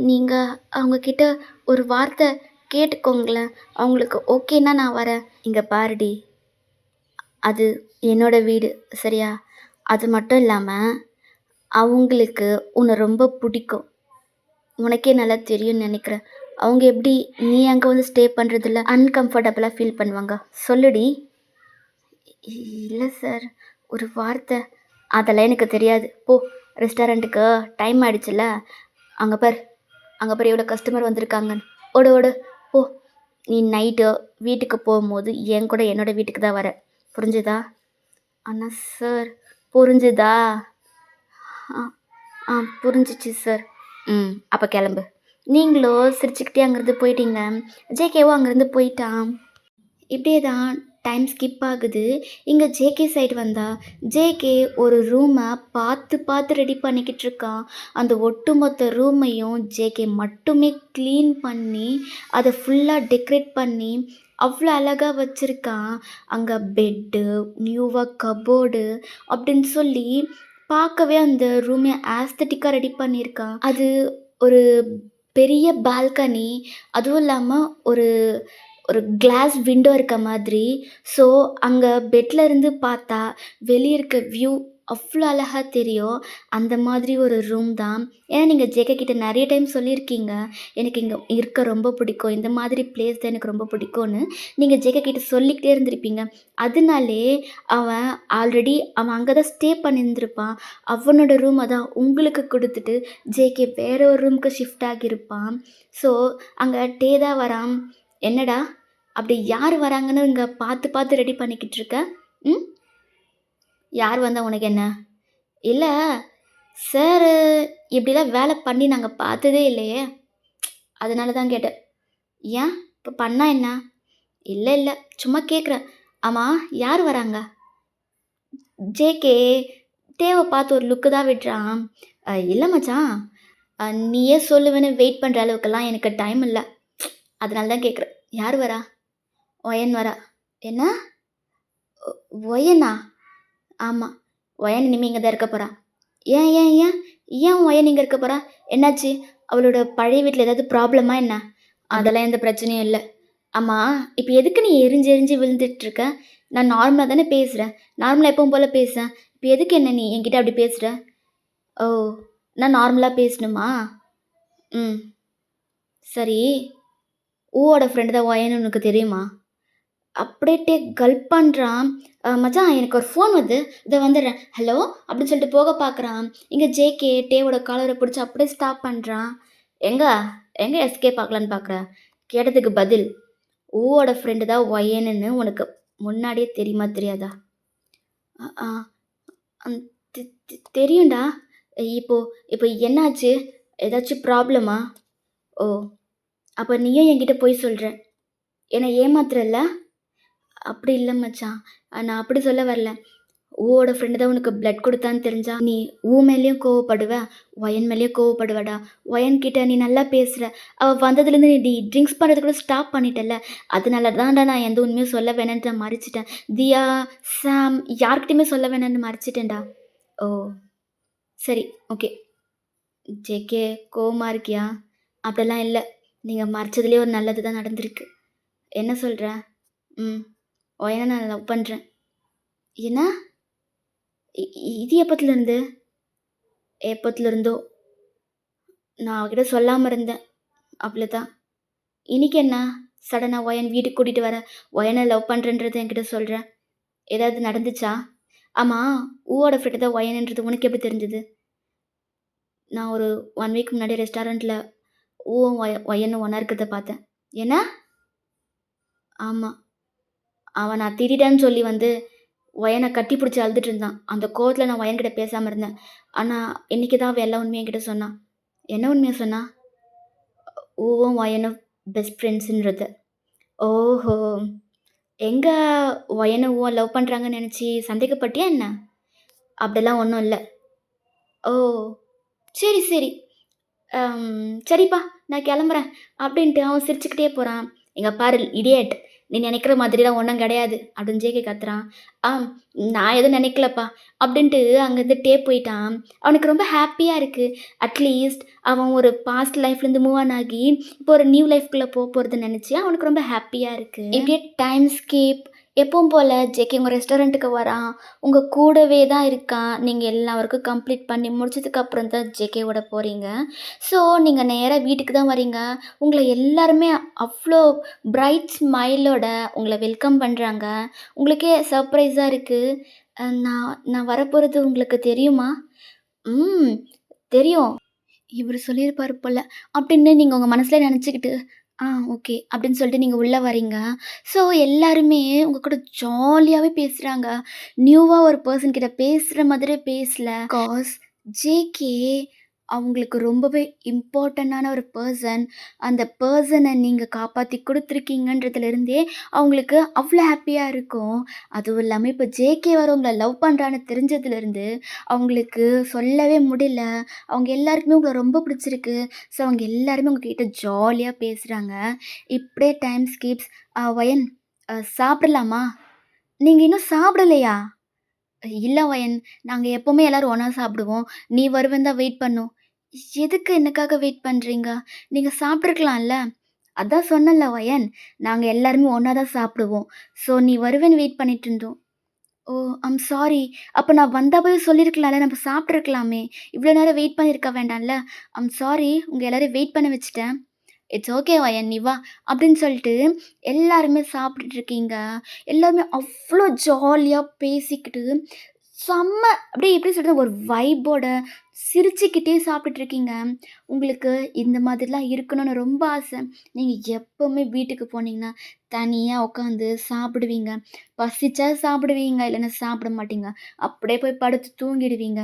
நீங்க அவங்க கிட்ட ஒரு வார்த்தை கேட்டுக்கோங்களேன். அவங்களுக்கு ஓகேன்னா நான் வரேன். இங்க பாருடி, அது என்னோட வீடு, சரியா? அது மட்டும் இல்லாம, அவங்களுக்கு உன்னை ரொம்ப பிடிக்கும். உனக்கே நல்லா தெரியும்னு நினைக்கிறேன். அவங்க எப்படி நீ அங்கே வந்து ஸ்டே பண்ணுறதில்ல அன்கம்ஃபர்டபுளாக ஃபீல் பண்ணுவாங்க? சொல்லுடி. இல்லை சார், ஒரு வார்த்தை. அதெல்லாம் எனக்கு தெரியாது. போ, ரெஸ்டாரண்ட்டுக்கு டைம் ஆயிடுச்சுல்ல. அங்கே பார், அங்கே பார் எவ்வளோ கஸ்டமர் வந்திருக்காங்கன்னு. ஓடு ஓடு போ. நீ நைட்டு வீட்டுக்கு போகும்போது என் கூட என்னோட வீட்டுக்கு தான் வர. புரிஞ்சுதா? ஆனால் சார், புரிஞ்சுதா? ஆ ஆ புரிஞ்சிச்சு சார். அப்போ கிளம்பு. நீங்களும் சிரிச்சுக்கிட்டே அங்கேருந்து போயிட்டீங்க. ஜேகேவும் அங்கேருந்து போயிட்டான். இப்படியே தான் டைம் ஸ்கிப் ஆகுது. இங்கே ஜேகே சைடு வந்தா, ஜேகே ஒரு ரூமை பார்த்து பார்த்து ரெடி பண்ணிக்கிட்டு இருக்கான். அந்த ஒட்டுமொத்த ரூமையும் ஜேகே மட்டுமே க்ளீன் பண்ணி, அதை ஃபுல்லாக டெக்கரேட் பண்ணி அவ்வளோ அழகாக வச்சுருக்கான். அங்கே பெட்டு, நியூவாக கபோர்டு அப்படின்னு சொல்லி பார்க்கவே அந்த ரூமே ஆஸ்தட்டிக்காக ரெடி பண்ணியிருக்கான். அது ஒரு பெரிய பால்கனி, அதுவும் இல்லாமல் ஒரு ஒரு கிளாஸ் விண்டோ இருக்க மாதிரி. ஸோ, அங்கே பெட்ல இருந்து பார்த்தா வெளிய இருக்க வியூ அவ்வளோ அழகா தெரியும். அந்த மாதிரி ஒரு ரூம் தான். ஏன்னா நீங்கள் ஜேகே கிட்ட நிறைய டைம் சொல்லியிருக்கீங்க, எனக்கு இங்கே இருக்க ரொம்ப பிடிக்கும். இந்த மாதிரி பிளேஸ் தான் எனக்கு ரொம்ப பிடிக்கும்னு. நீங்கள் ஜேகே கிட்ட சொல்லிக்கிட்டே இருந்திருப்பீங்க. அதனாலே அவன் அங்கே தான் ஸ்டே பண்ணியிருந்திருப்பான். அவனோட ரூமை தான் உங்களுக்கு கொடுத்துட்டு ஜேகே வேற ஒரு ரூமுக்கு ஷிஃப்ட் ஆகியிருப்பான். ஸோ, அங்கே டே தான் வரான். என்னடா, அப்படி யார் வராங்கன்னு இங்கே பார்த்து பார்த்து ரெடி பண்ணிக்கிட்டு இருக்க? ம் யார் வந்தா உனக்கு என்ன? இல்லை, சார் இப்படிலாம் வேலை பண்ணி நாங்கள் பார்த்ததே இல்லையே, அதனால தான் கேட்டேன். ஏன் இப்போ பண்ணா என்ன? இல்லை இல்லை, சும்மா கேட்குறேன். ஆமாம், யார் வராங்க? ஜேகே தேவை பார்த்து ஒரு லுக்கு தான் விடுறான். இல்லை மச்சான், நீயே சொல்லுவேன்னு வெயிட் பண்ணுற அளவுக்கெல்லாம் எனக்கு டைம் இல்லை. அதனால தான் கேட்குறேன். யார் வரா? ஒயன் வரா. என்ன? ஒயனா? ஆமாம், ஒயன் இனிமேல் இங்கே தான் இருக்க போகிறா. ஏன் ஏன் ஏன் ஏன் ஒயன் இங்கே இருக்க போகிறா? என்னாச்சு? அவளோட பழைய வீட்டில் ஏதாவது ப்ராப்ளமா என்ன? அதெல்லாம் எந்த பிரச்சனையும் இல்லை. ஆமாம், இப்போ எதுக்கு நீ எரிஞ்சு எரிஞ்சு விழுந்துட்டுருக்க? நான் நார்மலாக தானே பேசுகிறேன். நார்மலாக எப்பவும் போல் பேசுகிறேன். இப்போ எதுக்கு என்ன நீ என்கிட்ட அப்படி பேசுகிற? ஓ, நான் நார்மலாக பேசணுமா? ம் சரி. ஊவோட ஃப்ரெண்டு தான் ஒயன்னு உனக்கு தெரியுமா? அப்படியே கல்ப் பண்ணுறான். மச்சான், எனக்கு ஒரு ஃபோன் வருது, இதோ வந்துடுறேன். ஹலோ அப்படின்னு சொல்லிட்டு போக பார்க்குறான். இங்கே ஜேகே டேவோட காலரை பிடிச்சி அப்படியே ஸ்டாப் பண்ணுறான். எங்க எங்கே எஸ்கேப் ஆகலான்னு பார்க்குற? கேட்டதுக்கு பதில், ஊவோட ஃப்ரெண்டு தான் ஒயன்னு உனக்கு முன்னாடியே தெரியுமா தெரியாதா? அ ஆ அந் தெரியும்டா. இப்போ இப்போ என்னாச்சு? ஏதாச்சும் ப்ராப்ளமா? ஓ, அப்போ நீயும் என்கிட்ட பொய் சொல்ற. என்னை ஏமாத்துறல்ல? அப்படி இல்லை மச்சான், நான் அப்படி சொல்ல வரல. ஊவோட ஃப்ரெண்டு தான் உனக்கு பிளட் கொடுத்தான்னு தெரிஞ்சா நீ ஊ மேலேயும் கோவப்படுவ, ஒயன் மேலேயும் கோவப்படுவடா. ஒயன் கிட்ட நீ நல்லா பேசுகிற. அவள் வந்ததுலேருந்து நீ ட்ரிங்க்ஸ் பண்ணுறது கூட ஸ்டாப் பண்ணிட்டல. அதனால தான்டா நான் எந்த உண்மையும் சொல்ல வேணான்ட்டு நான் மறைச்சிட்டேன். தியா, சாம் யார்கிட்டையுமே சொல்ல வேணான்னு மறைச்சிட்டேன்டா. ஓ, சரி, ஓகே. ஜேகே, கோவமாக இருக்கியா? அப்படிலாம் இல்லை. நீங்கள் மறைச்சதுலேயே ஒரு நல்லது தான் நடந்திருக்கு. என்ன சொல்கிற? ம் ஒயனை நான் லவ் பண்ணுறேன். என்ன? இது எப்பத்துலருந்து? எப்பத்துலருந்தோ நான் அவகிட்ட சொல்லாம இருந்தேன். அவ்வளதான். இன்னைக்கு என்ன? சடனா ஒயன் வீட்டுக்கு கூட்டிட்டு வர, ஒயன லவ் பண்றேன்றத என்கிட்ட சொல்ற. ஏதாவது நடந்துச்சா? ஆமா, ஊவோட ஃப்ரெண்ட் தான் ஒயன்ன்றது உனக்கு எப்படி தெரிஞ்சது? நான் ஒரு 1 வீக் முன்னாடி ரெஸ்டாரண்ட்ல ஊவும் ஒயனும் ஒண்ணா இருக்கிறத பார்த்தேன். என்ன? ஆமா. அவன் நான் திட்டிட்டேன்னு சொல்லி வந்து ஒயன கட்டி பிடிச்சு அழுதுட்டு இருந்தான். அந்த கோவத்துல நான் ஒயன்கிட்ட பேசாம இருந்தேன். ஆனா, இன்னைக்கு தான் அவ எல்லா உண்மையும் என்கிட்ட சொன்னா. என்ன உண்மைய சொன்னா? ஊவும் ஒயனும் பெஸ்ட் ஃப்ரெண்ட்ஸ்ன்றது. ஓஹோ! எங்க ஒயனும் ஊவும் லவ் பண்றாங்கன்னு நெனச்சு சந்தேகப்பட்டியா என்ன? அப்படிலாம் ஒண்ணும் இல்ல. ஓ! சரி, சரி. சரிப்பா நான் கிளம்புறேன் அப்படின்ட்டு அவன் சிரிச்சுக்கிட்டே போகிறான். "இங்க பாரு இடியட், நீ நினைக்கிற மாதிரிலாம் ஒன்றும் கிடையாது" அப்படின்னு ஜேகே கத்துறான். ஆம், நான் எதுவும் நினைக்கலப்பா அப்படின்ட்டு அங்கேருந்து டேப் போயிட்டான். அவனுக்கு ரொம்ப ஹாப்பியாக இருக்குது. அட்லீஸ்ட் அவன் ஒரு பாஸ்ட் லைஃப்லேருந்து மூவ் ஆன் ஆகி இப்போ ஒரு நியூ லைஃப்குள்ளே போகிறத நினச்சி அவனுக்கு ரொம்ப ஹாப்பியாக இருக்குது. இப்படியே டைம் ஸ்கீப் எப்பவும் போல் ஜேகே உங்கள் ரெஸ்டாரண்ட்டுக்கு வரான். உங்கள் கூடவே தான் இருக்கான். நீங்கள் எல்லா ஒர்க்கும் கம்ப்ளீட் பண்ணி முடிச்சதுக்கப்புறம் தான் ஜேகேவோட போகிறீங்க. ஸோ, நீங்க நேரா வீட்டுக்கு தான் வரீங்க. உங்கள எல்லாருமே அவ்ளோ பிரைட் ஸ்மைலோட உங்கள வெல்கம் பண்றாங்க. உங்களுக்கே சர்ப்ரைஸா இருக்கு. நான் நான் வரப்போறது உங்களுக்கு தெரியுமா? ம். தெரியும். இவரு சொல்லியிருப்பாரு போல. அப்படின்னு நீங்க உங்க மனசுல நெனச்சுக்கிட்டு, ஓகே. அப்படின்னு சொல்லிட்டு நீங்க உள்ள வரீங்க. ஸோ, எல்லாருமே உங்க கூட ஜாலியாவே பேசுறாங்க. நியூவா ஒரு பெர்சன் கிட்ட பேசுற மாதிரியே பேசல. பிகாஸ் ஜேகே அவங்களுக்கு ரொம்பவே இம்பார்ட்டன்ட்டான ஒரு பெர்சன். அந்த பெர்சன நீங்க காப்பாத்தி குடுத்துருக்கீங்கன்றதுலருந்தே அவங்களுக்கு அவ்ளோ ஹாப்பியா இருக்கும். அதுவும் இல்லாம இப்ப ஜேகே வேற உங்கள லவ் பண்றான்னு தெரிஞ்சதுலருந்து, அவங்களுக்கு சொல்லவே முடியல. அவங்க எல்லாருக்குமே உங்கள ரொம்ப பிடிச்சிருக்கு. ஸோ, அவங்க எல்லாருமே உங்ககிட்ட ஜாலியா பேசுறாங்க. இப்படியே டைம் ஸ்கீப்ஸ். வயன் சாப்பிடலாமா? நீங்க இன்னும் சாப்பிடலையா? இல்ல வயன். நாங்க எப்பவுமே எல்லாரும் ஒண்ணா சாப்பிடுவோம். நீ வருவேன்னு தான் வெயிட் பண்ணோம். எதுக்கு எனக்காக வெயிட் பண்றீங்க? நீங்க சாப்பிட்டுருக்கலாம்ல. அதான் சொன்னேன்ல வயன். நாங்க எல்லாருமே ஒண்ணா தான் சாப்பிடுவோம். ஸோ நீ வருவேன்னு வெயிட் பண்ணிட்டு இருந்தோம். ஓ! சாரி. அப்ப நான் வந்தப்பவே சொல்லியிருக்கலாம்ல. நம்ம சாப்பிட்டுருக்கலாமே. இவ்ளோ நேரம் வெயிட் பண்ணியிருக்க வேண்டாம்ல. சாரி. உங்க எல்லாரையும் வெயிட் பண்ண வச்சுட்டேன். இட்ஸ் ஓகே வயன் நீ வா அப்படின்னு சொல்லிட்டு எல்லாருமே சாப்பிட்டுட்டு இருக்கீங்க. எல்லாருமே அவ்வளோ ஜாலியா பேசிக்கிட்டு, செம்ம அப்படியே எப்படி சொல்றது ஒரு வைபோட சிரிச்சுக்கிட்டே சாப்பிட்டுட்டு இருக்கீங்க. உங்களுக்கு இந்த மாதிரிலாம் இருக்கணும்னு ரொம்ப ஆசை. நீங்க எப்பவுமே வீட்டுக்கு போனீங்கன்னா, தனியா உட்காந்து சாப்பிடுவீங்க. பசிச்சா சாப்பிடுவீங்க, இல்லைன்னா சாப்பிட மாட்டீங்க. அப்படியே போய் படுத்து தூங்கிடுவீங்க.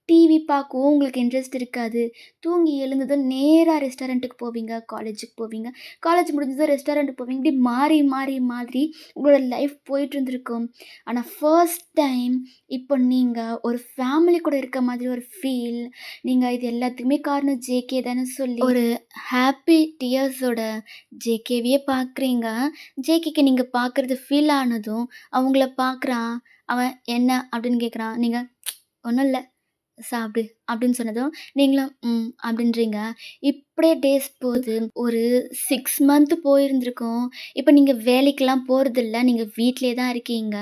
டிவி பார்க்கவும் உங்களுக்கு இன்ட்ரெஸ்ட் இருக்காது. தூங்கி எழுந்ததும் நேரா ரெஸ்டாரண்ட்டுக்கு போவீங்க, காலேஜுக்கு போவீங்க. காலேஜ் முடிஞ்சதும் ரெஸ்டாரண்ட்டுக்கு போவீங்க. இப்படி மாறி, மாறி, மாறி உங்களோட லைஃப் போயிட்டுருந்துருக்கும். ஆனா ஃபர்ஸ்ட் டைம் இப்போ நீங்க ஒரு ஃபேமிலி கூட இருக்க மாதிரி ஒரு ஃபீல். நீங்க இது எல்லாத்துக்குமே காரணம் ஜேகே தான்னு சொல்லி ஒரு ஹாப்பி டியர்ஸோட ஜேகேவையே பார்க்குறீங்க. ஜேகேக்கு நீங்க பார்க்குறது ஃபீல் ஆனதும், அவங்கள பார்க்குறான். அவன் "என்ன?" அப்படின்னு கேட்குறான். நீங்க "ஒண்ணும் இல்ல." சாப்பிடு அப்படின்னு சொன்னதும், நீங்களும் அப்படின்றீங்க. இப்படியே டேஸ் போகுது. ஒரு 6 மந்த் போயிருந்திருக்கும். இப்ப நீங்க வேலைக்கெல்லாம் போறதில்ல. நீங்க வீட்லயே தான் இருக்கீங்க.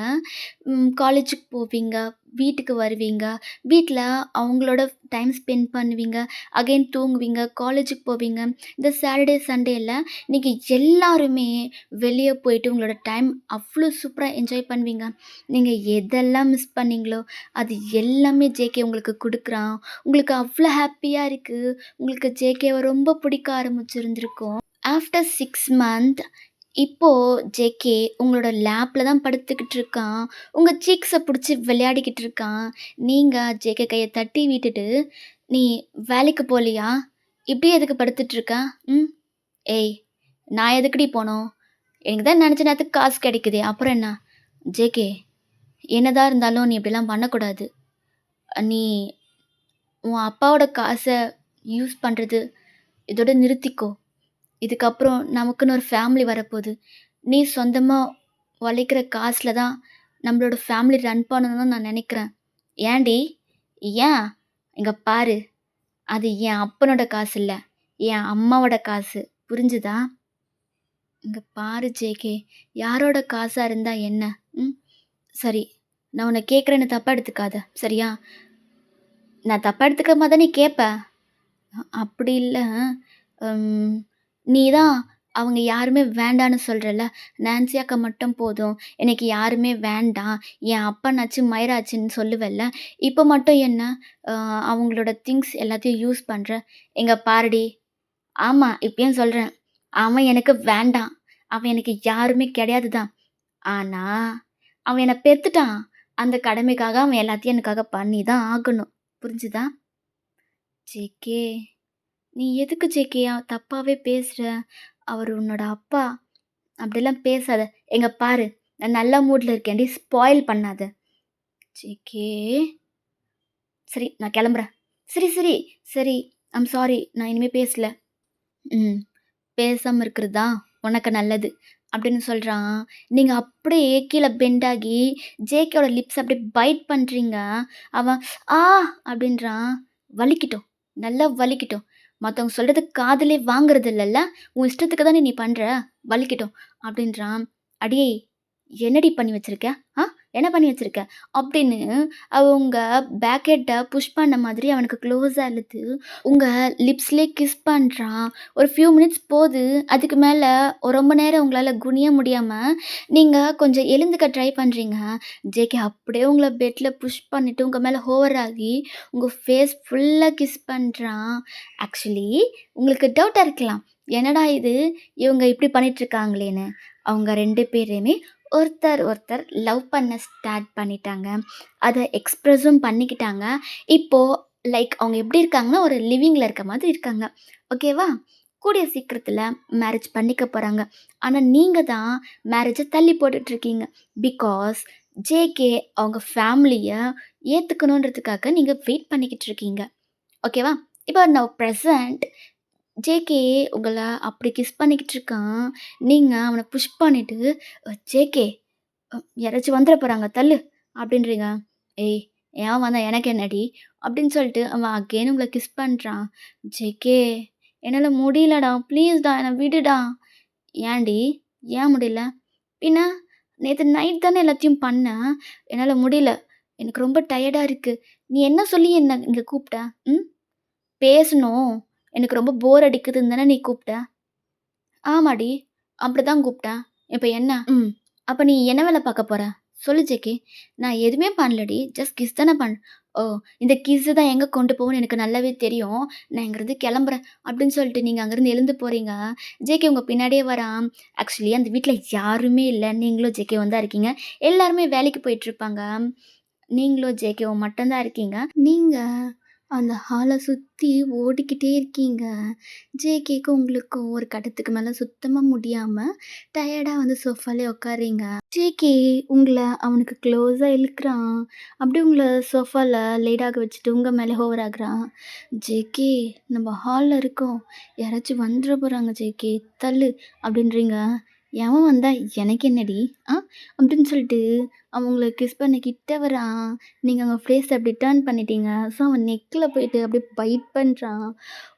காலேஜுக்கு போவீங்க, வீட்டுக்கு வருவீங்க. வீட்ல அவங்களோட டைம் ஸ்பெண்ட் பண்ணுவீங்க. அகைன் தூங்குவீங்க, காலேஜுக்கு போவீங்க. இந்த சாட்டர்டே, சண்டேல நீங்க எல்லாருமே வெளிய போயிட்டு உங்களோட டைம் அவ்ளோ சூப்பரா என்ஜாய் பண்ணுவீங்க. நீங்க எதெல்லாம் மிஸ் பண்ணீங்களோ, அது எல்லாமே ஜேகே உங்களுக்கு குடுக்குறான். உங்களுக்கு அவ்ளோ ஹாப்பியா இருக்கு. உங்களுக்கு ஜேகேவ ரொம்ப பிடிக்க ஆரம்பிச்சிருந்திருக்கும். ஆஃப்டர் 6 மந்த் இப்போ ஜேகே உங்களோட லேப்ல தான் படுத்துக்கிட்டு இருக்கான். உங்க சீக்ஸ புடிச்சு விளையாடிக்கிட்டு இருக்கான். நீங்க ஜேகே கைய தட்டி விட்டுட்டு, "நீ வேலைக்கு போலியா? இப்படியே எதுக்கு படுத்துட்டு இருக்க? ம். ஏய்! நான் எதுக்குடி போணும்? எனக்கு தான் நெனச்ச நேரத்துக்கு காசு கெடைக்குதே! அப்புறம் என்ன? ஜேகே என்னதான் இருந்தாலும் நீ இப்படிலாம் பண்ணக்கூடாது. நீ உன் அப்பாவோட காச யூஸ் பண்றது இதோட நிறுத்திக்கோ. இதுக்கப்புறம் நமக்குன்னு ஒரு ஃபேமிலி வரப்போது. நீ சொந்தமா உழைக்கிற காசுல தான் நம்மளோட ஃபேமிலி ரன் பண்ணணும்னு நான் நெனைக்கிறேன். ஏன்டி? ஏன்? இங்க பாரு. அது என் அப்பனோட காசு இல்ல. என் அம்மாவோட காசு. புரிஞ்சுதா? இங்க பாரு ஜேகே. யாரோட காசா இருந்தா என்ன? ம். சரி. நான் உன்ன கேட்குறேன்னு தப்பா எடுத்துக்காத. சரியா? நான் தப்பா எடுத்துக்காம தான் நீ கேட்ப. அப்படி இல்ல. ம். நீ தான் அவங்க யாருமே வேண்டான்னு சொல்றல்ல. நான்சி அக்கா மட்டும் போதும். எனக்கு யாருமே வேண்டாம். என் அப்பனாச்சு, மயிராச்சுன்னு சொல்லுவல்ல. இப்ப மட்டும் என்ன, அ அவங்களோட திங்ஸ் எல்லாத்தையும் யூஸ் பண்ற. இங்க பாருடி. ஆமா, இப்பயும் சொல்றேன். அவன் எனக்கு வேண்டாம். அவன் எனக்கு யாருமே கிடையாது தான். ஆனா, அவன் என்ன பெத்துட்டான். அந்த கடமைக்காக அவன் எல்லாத்தையும் எனக்காக பண்ணி தான் ஆகணும். புரிஞ்சுதா? ஜேகே, நீ எதுக்கு ஜேகே தப்பாவே பேசுற? அவரு உன்னோட அப்பா. அப்படிலாம் பேசாத. எங்க பாரு, நான் நல்ல மூட்ல இருக்கேன்டி. ஸ்பாயில் பண்ணாத. ஜேகே, சரி நான் கிளம்புறேன். சரி, சரி, சரி. I'm sorry. நான் இனிமே பேசல. ம். பேசாம இருக்கிறது தான் உனக்கு நல்லது. அப்படின்னு சொல்றான். நீங்க அப்படியே கீழ பெண்ட் ஆகி ஜேகேயோட லிப்ஸ் அப்படியே பைட் பண்றீங்க. அவன் ஆ அப்படின்றான். வலிக்கட்டும். நல்லா வலிக்கட்டும். மத்தவங்க சொல்றது காதுலே வாங்குறது இல்லல்ல. உன் இஷ்டத்துக்கு தானே நீ பண்ற. வலிக்கட்டும் அப்படின்றான். அடியே! என்னடி பண்ணி வச்சிருக்க? ஆ என்ன பண்ணி வச்சிருக்க? அப்படின்னு அவங்க பேக்கெட்ட புஷ் பண்ண மாதிரி அவனுக்கு க்ளோஸா இழுத்து, உங்க லிப்ஸ்லயே கிஸ் பண்றான். ஒரு ஃபியூ மினிட்ஸ் போது. அதுக்கு மேல ரொம்ப நேரம் உங்களால குனிய முடியாம, நீங்க கொஞ்சம் எழுந்துக்க ட்ரை பண்றீங்க. ஜேகே அப்படியே உங்கள பெட்ல புஷ் பண்ணிட்டு உங்க மேல ஹோவர் ஆகி, உங்க ஃபேஸ் ஃபுல்லா கிஸ் பண்றான். ஆக்சுவலி உங்களுக்கு டவுட்டா இருக்கலாம். என்னடா இது இவங்க இப்படி பண்ணிட்டுருக்காங்களேன்னு. அவங்க 2 பேரையுமே ஒருத்தர் ஒருத்தர் லவ் பண்ண ஸ்டார்ட் பண்ணிட்டாங்க. அத எக்ஸ்பிரஸும் பண்ணிக்கிட்டாங்க. இப்போ லைக் அவங்க எப்படி இருக்காங்கன்னா, ஒரு லிவிங்ல இருக்க மாதிரி இருக்காங்க. ஓகேவா? கூடிய சீக்கிரத்தில மேரேஜ் பண்ணிக்க போறாங்க. ஆனா, நீங்க தான் மேரேஜ தள்ளி போட்டுட்ருக்கீங்க. பிகாஸ் ஜேகே அவங்க ஃபேமிலிய ஏத்துக்கணுன்றதுக்காக நீங்க வெயிட் பண்ணிக்கிட்டு இருக்கீங்க. ஓகேவா? இப்போ நவ் பிரசன்ட் ஜேகே உங்கள அப்படி கிஸ் பண்ணிக்கிட்டு இருக்கான். நீங்க அவன புஷ் பண்ணிட்டு, "ஜேகே யாராச்சும் வந்துற போறாங்க தள்ளு" அப்படின்றீங்க. "ஏய் எவன் வந்தா எனக்கு என்னடி?" அப்படின்னு சொல்லிட்டு அவன் அகைன் உங்கள கிஸ் பண்றான். "ஜேகே என்னால முடியலடா. ப்ளீஸ்டா என்ன விடுடா." "ஏன்டி? ஏன் முடியல?" "பின்ன நேத்து நைட் தானே எல்லாத்தையும் பண்ண. என்னால முடியல. எனக்கு ரொம்ப டயர்டா இருக்கு." "நீ என்ன சொல்லி என்ன இங்க கூப்பிட்ட? ம்? பேசணும். எனக்கு ரொம்ப போர் அடிக்குதுன்னு தானே நீ கூப்பிட்ட?" "ஆமாடி. அப்படிதான் கூப்பிட்டேன். இப்ப என்ன?" "ம். அப்ப நீ என்ன வேல பாக்க போற? சொல்லு ஜெக்கி." "நான் எதுவுமே பண்ணலடி. ஜஸ்ட் கிஸ் தானே ஓ! இந்த கிஸ்ஸு தான் எங்க கொண்டு போகும்னு எனக்கு நல்லாவே தெரியும். நான் இங்கேருந்து கெளம்புறேன்." அப்படின்னு சொல்லிட்டு நீங்க அங்கேருந்து எழுந்து போறீங்க. ஜேகே உங்க பின்னாடியே வரான். ஆக்சுவலி அந்த வீட்ல யாருமே இல்ல. நீங்களும் ஜேகேவும் தான் இருக்கீங்க. எல்லாருமே வேலைக்கு போயிட்டுருப்பாங்க. நீங்களும் ஜேகேவும் மட்டும் தான் இருக்கீங்க. நீங்க அந்த ஹால சுத்தி ஓடிக்கிட்டே இருக்கீங்க. ஜேகேக்கும் உங்களுக்கும் ஒரு கட்டத்துக்கு மேல சுத்தமா முடியாம, டயர்டா வந்து சோஃபாலே உட்கார்றீங்க. ஜேகே உங்கள அவனுக்கு க்ளோஸா இழுக்குறான். அப்படியே உங்கள சோஃபால லேட் ஆக வச்சுட்டு உங்க மேல ஹோவர் ஆகுறான். "ஜேகே நம்ம ஹால்ல இருக்கோம். யாராச்சும் வந்துற போறாங்க ஜேகே தள்ளு" அப்படின்றீங்க. "எவன் வந்தா எனக்கு என்னடி? ஆ?" அப்படின்னு சொல்லிட்டு அவன் உங்கள கிஸ் பண்ண கிட்ட வரான். நீங்க அவங்க ஃபேஸ அப்படி டர்ன் பண்ணிட்டீங்க. ஸோ, அவன் நெக்ல போயிட்டு அப்படியே பைட் பண்றான்.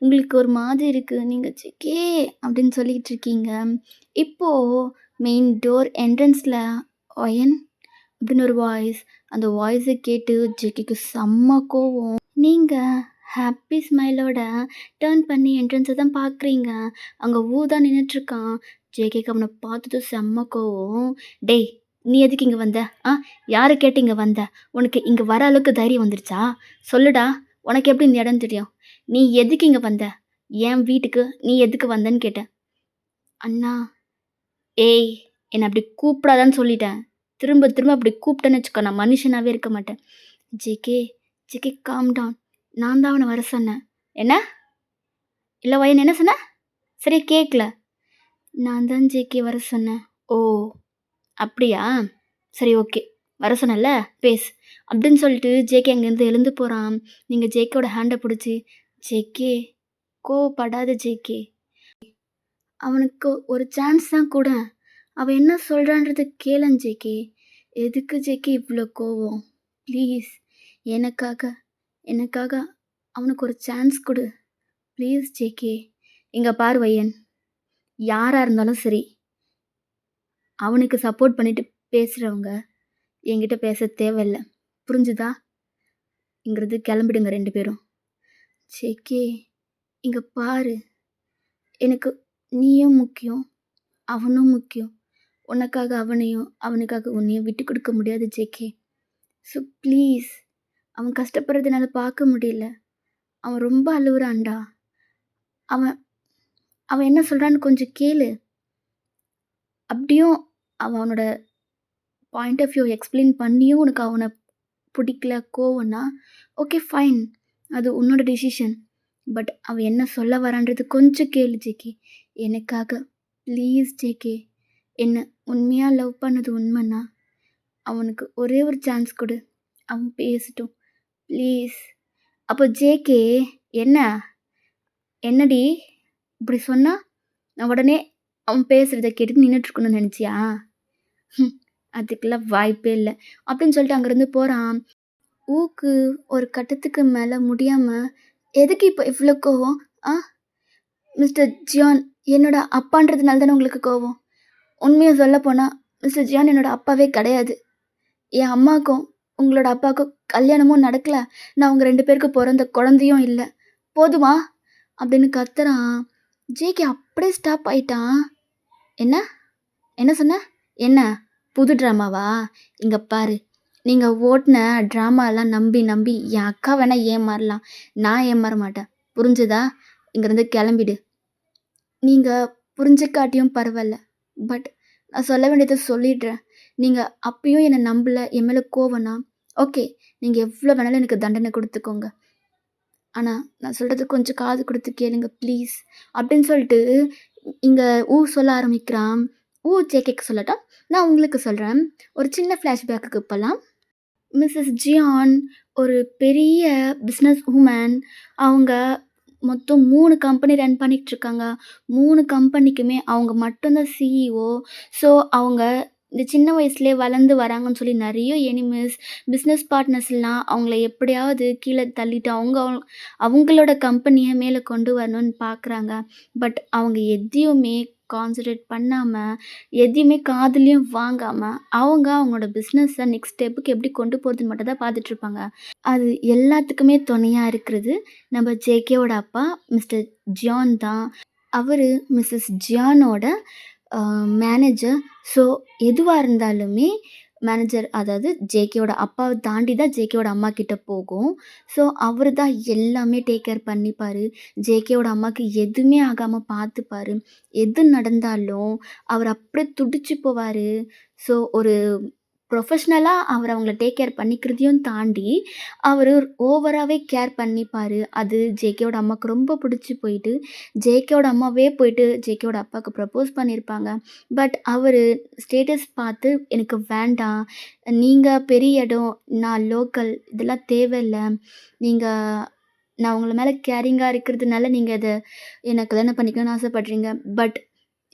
உங்களுக்கு ஒரு மாதிரி இருக்கு. நீங்க "ஜிகே" அப்படின்னு சொல்லிட்டு இருக்கீங்க. இப்போ மெயின் டோர் என்ட்ரன்ஸ்ல "ஒயன்" அப்படின்னு ஒரு வாய்ஸ். அந்த வாய்ஸ கேட்டு ஜிகிக்கு செம்ம கோவம். நீங்க ஹாப்பி ஸ்மைலோட டர்ன் பண்ணி என்ட்ரன்ஸ தான் பார்க்குறீங்க. அங்க வு தான் நின்னுட்டுருக்கான். ஜேகேக்கு அவன பார்த்ததும் செம்ம கோவம். "டேய்! நீ எதுக்கு இங்க வந்த? ஆ? யார கேட்டு இங்க வந்த? உனக்கு இங்க வர அளவுக்கு தைரியம் வந்துருச்சா? சொல்லுடா! உனக்கு எப்படி இந்த இடம் தெரியும்? நீ எதுக்கு இங்க வந்த? என் வீட்டுக்கு நீ எதுக்கு வந்தன்னு கேட்டேன்." "அண்ணா" "ஏய்! என்ன அப்படி கூப்பிடாதன்னு சொல்லிட்டேன். திரும்ப திரும்ப அப்படி கூப்பிட்டேன்னு வச்சுக்கோ, நான் மனுஷனாவே இருக்க மாட்டேன்." "JK, JK calm down. நான் தான் அவன வர சொன்னேன்." "என்ன? இல்ல வயன் என்ன சொன்ன? சரியா கேட்கல." "நான் தான் ஜேகே வர சொன்னேன்." "ஓ! அப்படியா? சரி ஓகே. வர சொன்னேன்ல பேசு." அப்படின்னு சொல்லிட்டு ஜேகே அங்கேருந்து எழுந்து போறான். நீங்க ஜேகேவோட ஹேண்ட புடிச்சு, "ஜேகே கோவப்படாத ஜேகே. அவனுக்கு ஒரு சான்ஸ் தான் குடேன். அவன் என்ன சொல்றான்றத கேளேன் ஜேகே. எதுக்கு ஜேகே இவ்ளோ கோவம்? ப்ளீஸ் எனக்காக எனக்காக அவனுக்கு ஒரு சான்ஸ் குடு. Please JK." "இங்க பாரு வையன், யாரா இருந்தாலும் சரி, அவனுக்கு சப்போர்ட் பண்ணிட்டு பேசுறவங்க என்கிட்ட பேச தேவையில்ல. புரிஞ்சுதா? இங்கிருந்து கிளம்பிடுங்க 2 பேரும். ஜேகே, இங்க பாரு. எனக்கு நீயும் முக்கியம். அவனும் முக்கியம். உனக்காக அவனையும், அவனுக்காக உன்னையும் விட்டுக் குடுக்க முடியாது ஜேகே. So please. அவன் கஷ்டப்படுறத என்னால பார்க்க முடியல. அவன் ரொம்ப அழுவுறான்டா. அவன் அவன் என்ன சொல்றான்னு கொஞ்சம் கேளு. அப்படியும் அவனோட பாயிண்ட் ஆஃப் வியூ எக்ஸ்பிளைன் பண்ணியும் உனக்கு அவனை பிடிக்கல, கோவம்னா ஓகே ஃபைன். அது உன்னோட டிசிஷன். பட் அவன் என்ன சொல்ல வரான்றது கொஞ்சம் கேளு ஜேகே. எனக்காக ப்ளீஸ் ஜேகே. என்ன உண்மையாக லவ் பண்ணது உண்மைன்னா அவனுக்கு ஒரே ஒரு சான்ஸ் கொடு. அவன் பேசட்டும் ப்ளீஸ். அப்போ ஜேகே, என்ன என்னடி இப்படி சொன்னா நான் உடனே அவன் பேசுகிறத கேட்டுட்டு நின்றுட்டுருக்கணும்னு நினச்சியா? அதுக்கெல்லாம் வாய்ப்பே இல்லை அப்படின்னு சொல்லிட்டு அங்கேருந்து போகிறான். ஊக்கு ஒரு கட்டத்துக்கு மேலே முடியாமல், எதுக்கு இப்போ இவ்வளோ கோவம்? ஆ மிஸ்டர் ஜியான் என்னோட அப்பான்றதுனால தானே உங்களுக்கு கோவம்? உண்மையை சொல்ல போனால் மிஸ்டர் ஜியான் என்னோட அப்பாவே கிடையாது. என் அம்மாவுக்கும் உங்களோட அப்பாவுக்கும் கல்யாணமும் நடக்கலை. நான் உங்கள் 2 பேருக்கு பிறந்த குழந்தையும் இல்லை. போதுமா அப்படின்னு கத்துறான். ஜேகே அப்படியே ஸ்டாப் ஆயிட்டான். என்ன என்ன சொன்ன? என்ன புது ட்ராமாவா? இங்கே பாரு, நீங்கள் ஓட்டின ட்ராமாலாம் நம்பி நம்பி என் அக்கா வேணால் ஏமாறலாம், நான் ஏமாற மாட்டேன். புரிஞ்சுதா? இங்கேருந்து கிளம்பிடு. நீங்கள் புரிஞ்சுக்காட்டியும் பரவாயில்ல. பட் நான் சொல்ல வேண்டியதை சொல்லிடுறேன். நீங்கள் அப்பயும் என்னை நம்பலை, என் மேலே கோவம்னா ஓகே, நீங்கள் எவ்வளோ வேணாலும் எனக்கு தண்டனை கொடுத்துக்கோங்க. ஆனால் நான் சொல்கிறது கொஞ்சம் காது கொடுத்து கேளுங்க ப்ளீஸ் அப்படின்னு சொல்லிட்டு இங்கே சொல்ல ஆரம்பிக்கிறான். ஜேகேக்கு சொல்லட்டா? நான் உங்களுக்கு சொல்கிறேன். ஒரு சின்ன ஃப்ளாஷ்பேக்குக்கு போகலாம். மிஸ்ஸஸ் ஜியான் ஒரு பெரிய பிஸ்னஸ் உமன். அவங்க மொத்தம் 3 கம்பெனி ரன் பண்ணிகிட்ருக்காங்க. 3 கம்பெனிக்குமே அவங்க மட்டும்தான் சிஇஓ. ஸோ அவங்க இந்த சின்ன வயசுலேயே வளர்ந்து வராங்கன்னு சொல்லி நிறைய எனிமீஸ், பிஸ்னஸ் பார்ட்னர்ஸ்லாம் அவங்கள எப்படியாவது கீழே தள்ளிட்டு அவங்களோட கம்பெனியை மேலே கொண்டு வரணும்னு பார்க்குறாங்க. பட் அவங்க எதையுமே கான்சன்ட்ரேட் பண்ணாமல், எதையுமே காதுலேயும் வாங்காமல், அவங்களோட பிஸ்னஸை நெக்ஸ்ட் ஸ்டெப்புக்கு எப்படி கொண்டு போகிறதுன்னு மட்டும் தான் பார்த்துட்ருப்பாங்க. அது எல்லாத்துக்குமே துணையாக இருக்கிறது நம்ம ஜேகேவோட அப்பா மிஸ்டர் ஜியான் தான். அவர் மிஸ்ஸஸ் ஜியானோட மேனேஜர். ஸோ எதுவாக இருந்தாலுமே மேனேஜர், அதாவது ஜேகேவோட அப்பாவை தாண்டி தான் ஜேகேவோட அம்மா கிட்ட போகும். ஸோ அவர் தான் எல்லாமே டேக் கேர் பண்ணிப்பார். ஜேகேவோட அம்மாவுக்கு எதுவுமே ஆகாமல் பார்த்துப்பார். எது நடந்தாலும் அவர் அப்படியே துடிச்சு போவார். ஸோ ஒரு ப்ரொஃபஷ்னலாக அவர் அவங்கள டேக் கேர் பண்ணிக்கிறதையும் தாண்டி அவர் ஓவராகவே கேர் பண்ணிப்பார். அது ஜேகேவோட அம்மாவுக்கு ரொம்ப பிடிச்சி போயிட்டு, ஜேகேவோட அம்மாவே போயிட்டு ஜேகேவோட அப்பாவுக்கு ப்ரப்போஸ் பண்ணியிருப்பாங்க. பட் அவர் ஸ்டேட்டஸ் பார்த்து எனக்கு வேண்டாம், நீங்கள் பெரிய இடம், நான் லோக்கல், இதெல்லாம் தேவையில்லை. நான் உங்களை மேலே கேரிங்காக இருக்கிறதுனால நீங்கள் இதை என்னை கல்யாணம் பண்ணிக்கணும்னு ஆசைப்படுறீங்க. பட்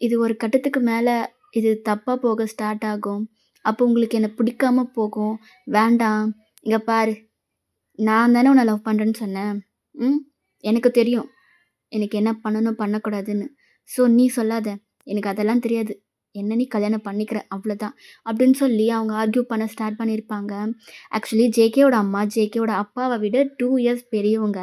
இது ஒரு கட்டத்துக்கு மேலே இது தப்பாக போக ஸ்டார்ட் ஆகும். அப்போ உங்களுக்கு என்னை பிடிக்காம போகும். வேண்டாம். இங்கே பாரு, நான் தானே உன்னை லவ் பண்ணுறேன்னு சொன்னேன். எனக்கு தெரியும் எனக்கு என்ன பண்ணணும் பண்ணக்கூடாதுன்னு. ஸோ நீ சொல்லாத, எனக்கு அதெல்லாம் தெரியாது. என்ன நீ கல்யாணம் பண்ணிக்கிற அவ்வளோதான் அப்படின்னு சொல்லி அவங்க ஆர்கியூ பண்ண ஸ்டார்ட் பண்ணியிருப்பாங்க. ஆக்சுவலி ஜேகேவோட அம்மா ஜேகேவோட அப்பாவை விட 2 இயர்ஸ் பெரியவங்க.